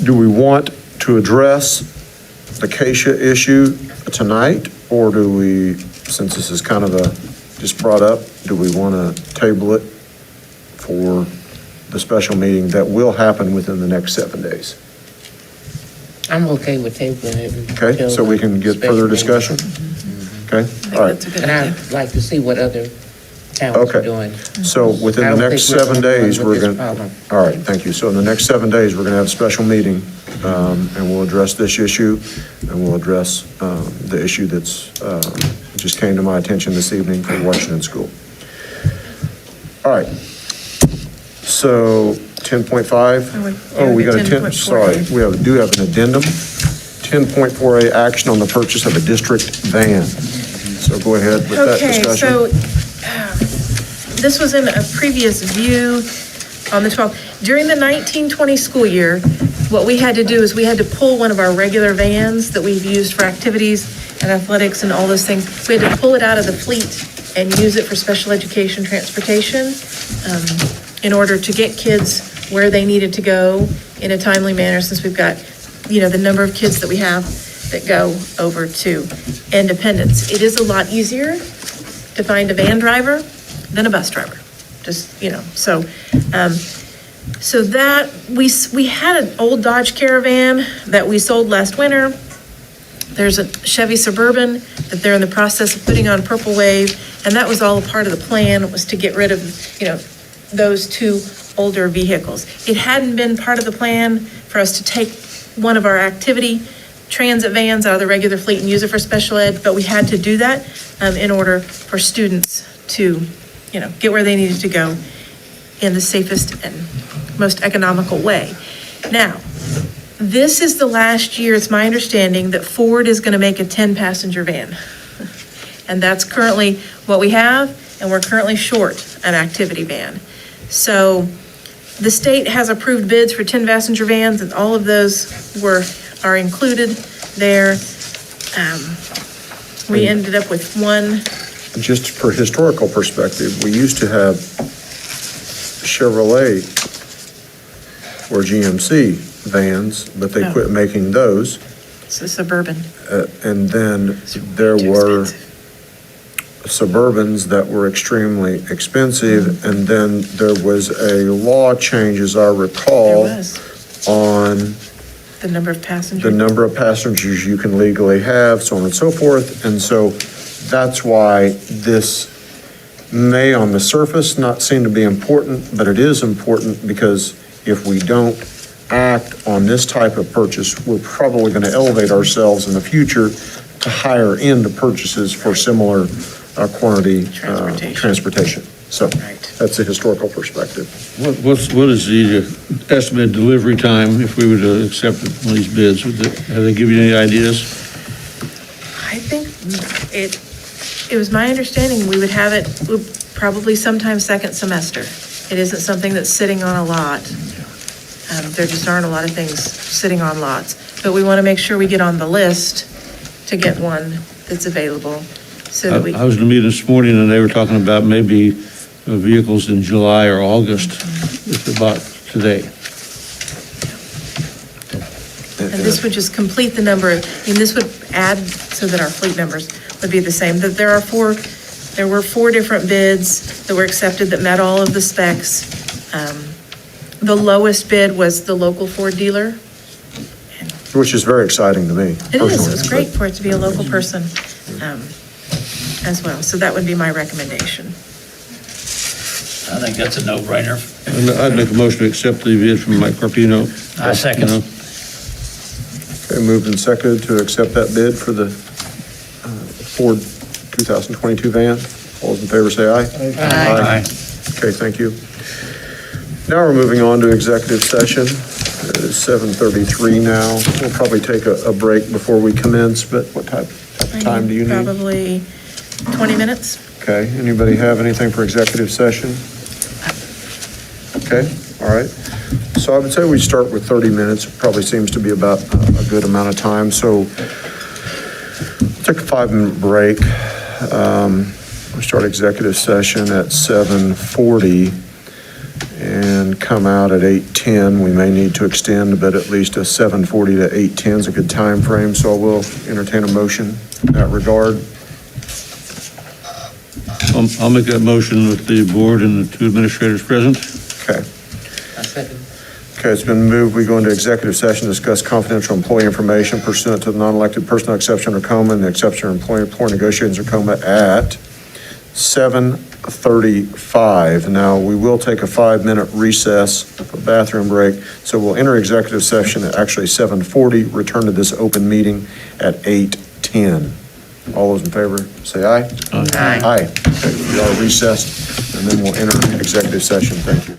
[SPEAKER 2] do we want to address the CASHA issue tonight, or do we, since this is kind of just brought up, do we want to table it for the special meeting that will happen within the next 7 days?
[SPEAKER 14] I'm okay with tabling it.
[SPEAKER 2] Okay,
[SPEAKER 14] until
[SPEAKER 2] so we can get
[SPEAKER 14] special
[SPEAKER 2] further
[SPEAKER 14] meeting.
[SPEAKER 2] discussion? Okay,
[SPEAKER 6] I think
[SPEAKER 2] all right.
[SPEAKER 6] that's a good
[SPEAKER 14] And
[SPEAKER 6] idea.
[SPEAKER 14] I'd like to see what other towns are
[SPEAKER 2] Okay.
[SPEAKER 14] doing.
[SPEAKER 2] So within
[SPEAKER 14] I
[SPEAKER 2] the
[SPEAKER 14] don't
[SPEAKER 2] next
[SPEAKER 14] think we're
[SPEAKER 2] 7
[SPEAKER 14] the only
[SPEAKER 2] days,
[SPEAKER 14] one
[SPEAKER 2] we're
[SPEAKER 14] with this
[SPEAKER 2] going,
[SPEAKER 14] problem.
[SPEAKER 2] all right, thank you. So in the next 7 days, we're going to have a special meeting, and we'll address this issue, and we'll address the issue that's, just came to my attention this evening for Washington School. All right. So 10.5. Oh, we got a 10, sorry, we do have an addendum. 10.4A, action on the purchase of a district van. So go ahead with that
[SPEAKER 6] Okay,
[SPEAKER 2] discussion.
[SPEAKER 6] so this was in a previous view on the 12th. During the 1920 school year, what we had to do is we had to pull one of our regular vans that we've used for activities and athletics and all those things. We had to pull it out of the fleet and use it for special education transportation in order to get kids where they needed to go in a timely manner, since we've got, the number of kids that we have that go over to Independence. It is a lot easier to find a van driver than a bus driver, so that, we had an old Dodge Caravan that we sold last winter. There's a Chevy Suburban that they're in the process of putting on Purple Wave, and that was all a part of the plan, was to get rid of, those two older vehicles. It hadn't been part of the plan for us to take one of our activity transit vans out of the regular fleet and use it for special ed, but we had to do that in order for students to, get where they needed to go in the safest and most economical way. Now, this is the last year, it's my understanding, that Ford is going to make a 10-passenger van. And that's currently what we have, and we're currently short an activity van. So the state has approved bids for 10-passenger vans, and all of those are included there. We ended up with one.
[SPEAKER 2] Just for historical perspective, we used to have Chevrolet or GMC vans, but they quit making those.
[SPEAKER 6] It's a Suburban.
[SPEAKER 2] And then there
[SPEAKER 6] Too
[SPEAKER 2] were
[SPEAKER 6] expensive.
[SPEAKER 2] Suburbans that were extremely expensive. And then there was a law change, as I recall,
[SPEAKER 6] There was.
[SPEAKER 2] on
[SPEAKER 6] The number of passengers.
[SPEAKER 2] the number of passengers you can legally have, so on and so forth. And so that's why this may on the surface not seem to be important, but it is important, because if we don't act on this type of purchase, we're probably going to elevate ourselves in the future to higher end purchases for similar quantity transportation. So that's a historical perspective.
[SPEAKER 9] What is the estimated delivery time if we were to accept one of these bids? Have they given you any ideas?
[SPEAKER 6] I think it was my understanding we would have it probably sometime second semester. It isn't something that's sitting on a lot. There just aren't a lot of things sitting on lots. But we want to make sure we get on the list to get one that's available, so that we.
[SPEAKER 9] I was in a meeting this morning and they were talking about maybe vehicles in July or August, if about today.
[SPEAKER 6] And this would just complete the number, and this would add so that our fleet numbers would be the same. That there were 4 different bids that were accepted that met all of the specs. The lowest bid was the local Ford dealer.
[SPEAKER 2] Which is very exciting to me.
[SPEAKER 6] It is, it was great for it to be a local person as well. So that would be my recommendation.
[SPEAKER 1] I think that's a no-brainer.
[SPEAKER 9] I'd make a motion to accept the bid from Mike Carpino.
[SPEAKER 1] I second.
[SPEAKER 2] Okay, moved and seconded to accept that bid for the Ford 2022 van. All those in favor say aye.
[SPEAKER 1] Aye.
[SPEAKER 2] Okay, thank you. Now we're moving on to executive session. It is 7:33 now. We'll probably take a break before we commence, but what type of time do you need?
[SPEAKER 6] Probably 20 minutes.
[SPEAKER 2] Okay, anybody have anything for executive session? Okay, all right. So I would say we start with 30 minutes. It probably seems to be about a good amount of time. So we'll take a 5-minute break. We start executive session at 7:40 and come out at 8:10. We may need to extend, but at least a 7:40 to 8:10 is a good time frame. So I will entertain a motion in that regard.
[SPEAKER 9] I'll make that motion with the board and the 2 administrators present.
[SPEAKER 2] Okay.
[SPEAKER 14] I second.
[SPEAKER 2] Okay, it's been moved, we go into executive session, to discuss confidential employee information pursuant to the non-elected personnel exception or coma and the exception or employee negotiations or coma at 7:35. Now, we will take a 5-minute recess, a bathroom break, so we'll enter executive session at actually 7:40, return to this open meeting at 8:10. All those in favor, say aye.
[SPEAKER 4] Aye.
[SPEAKER 2] Aye. Okay, we are recessed, and then we'll enter executive session. Thank you.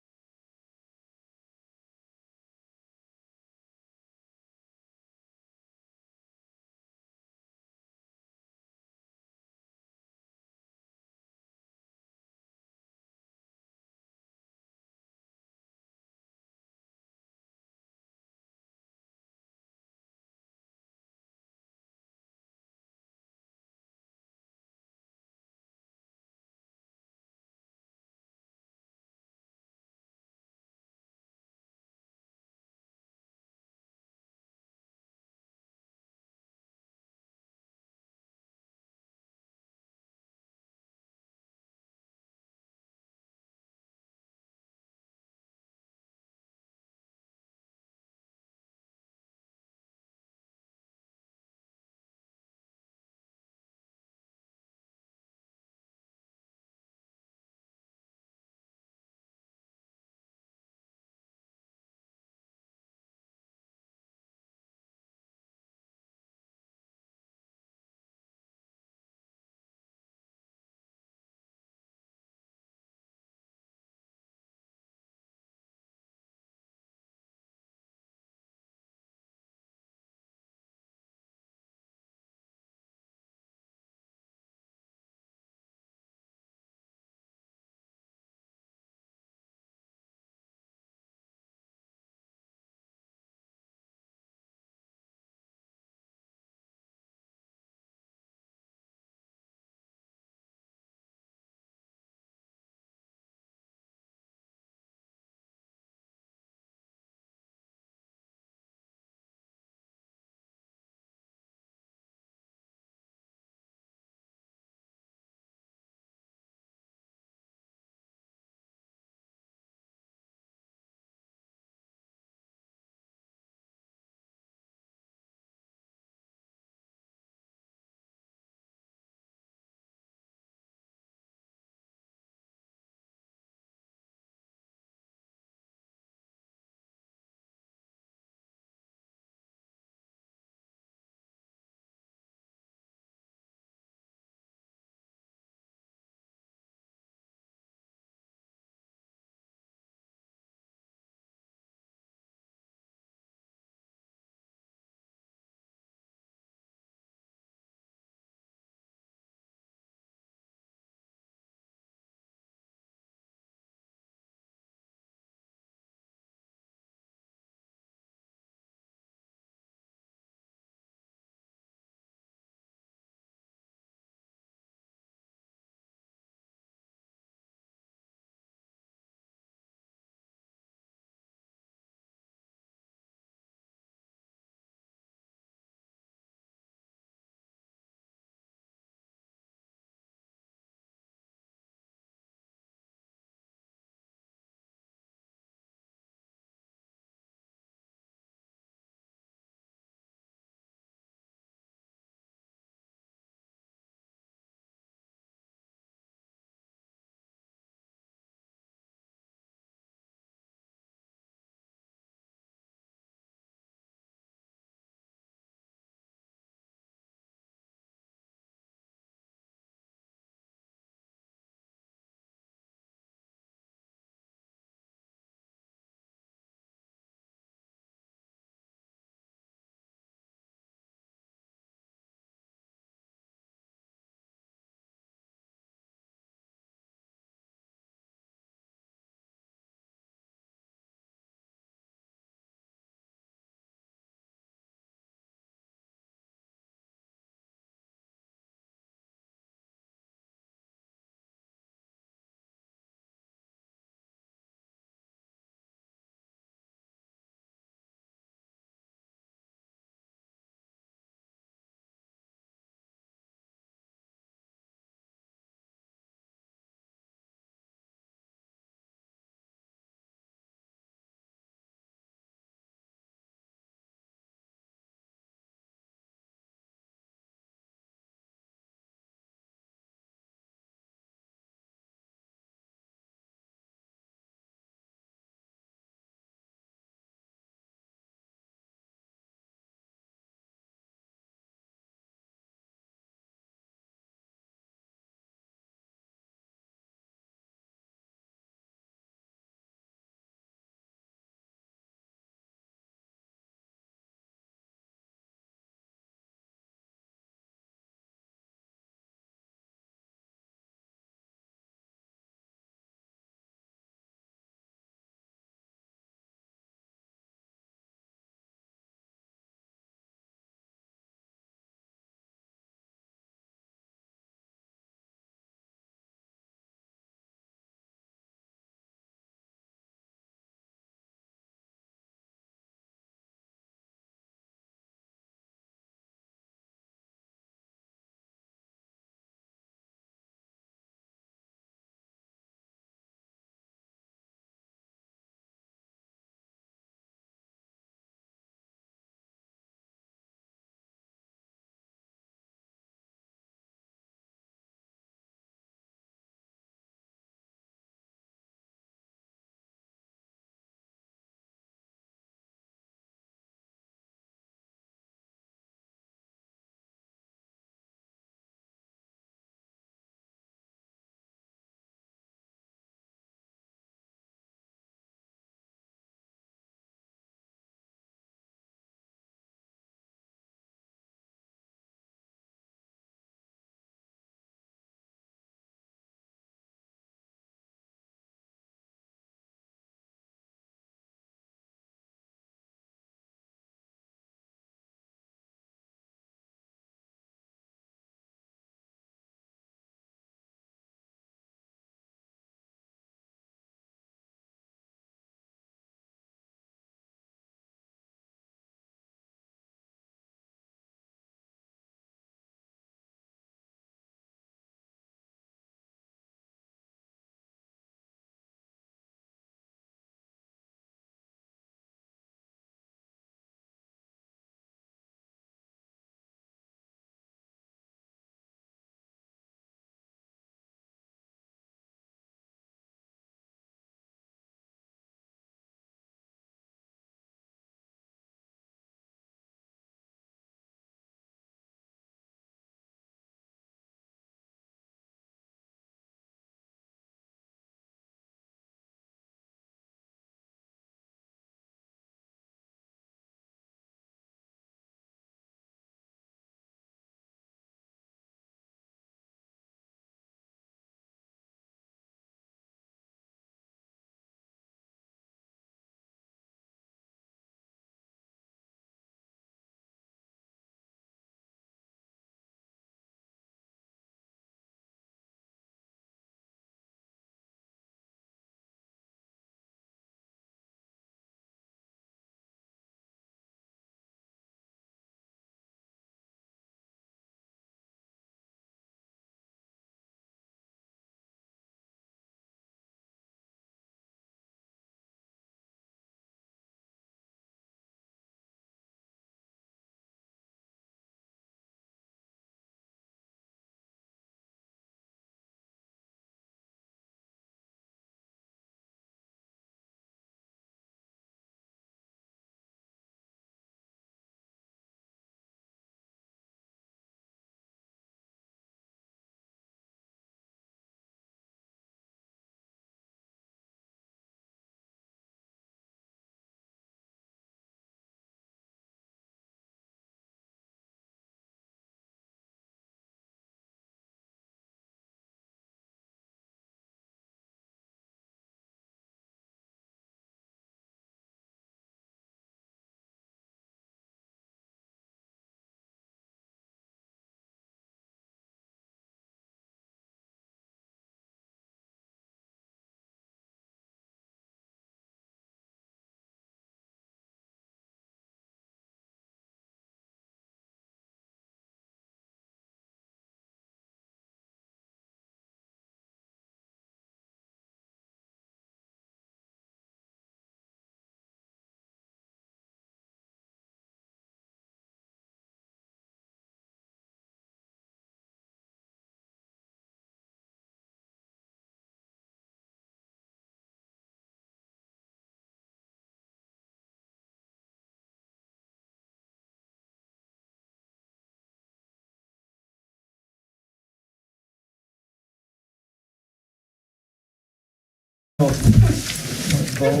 [SPEAKER 8] All right.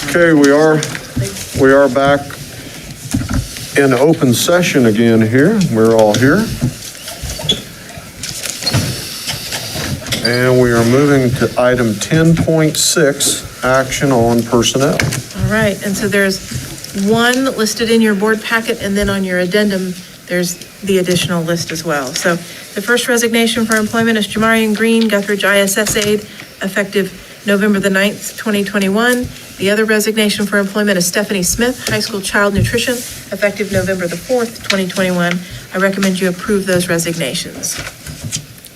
[SPEAKER 2] Okay, we are back in open session again here. We're all here. And we are moving to item 10.6, action on personnel.
[SPEAKER 6] All right, and so there's one listed in your board packet, and then on your addendum, there's the additional list as well. So the first resignation for employment is Jamarian Green, Guthridge ISS aide, effective November the 9th, 2021. The other resignation for employment is Stephanie Smith, high school child nutrition, effective November the 4th, 2021. I recommend you approve those resignations.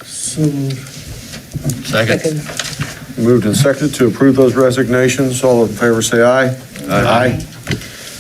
[SPEAKER 8] So moved.
[SPEAKER 1] Second.
[SPEAKER 2] Moved and seconded to approve those resignations. All in favor, say aye. Aye.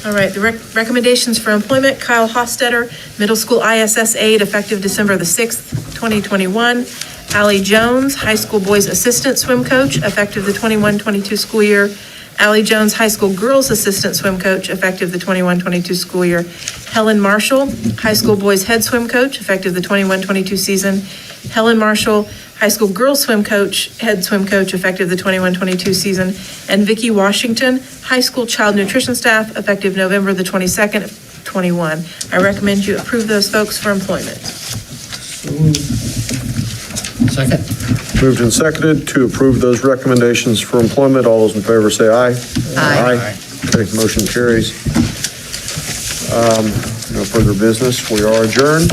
[SPEAKER 6] All right, the recommendations for employment, Kyle Hostetter, middle school ISS aide, effective December the 6th, 2021. Allie Jones, high school boys assistant swim coach, effective the 21-22 school year. Allie Jones, high school girls assistant swim coach, effective the 21-22 school year. Helen Marshall, high school boys head swim coach, effective the 21-22 season. Helen Marshall, high school girls swim coach, head swim coach, effective the 21-22 season. And Vicki Washington, high school child nutrition staff, effective November the 22nd, 21. I recommend you approve those folks for employment.
[SPEAKER 8] So moved.
[SPEAKER 1] Second.
[SPEAKER 2] Moved and seconded to approve those recommendations for employment. All those in favor, say aye.
[SPEAKER 4] Aye.
[SPEAKER 2] Okay, motion carries. No further business. We are adjourned.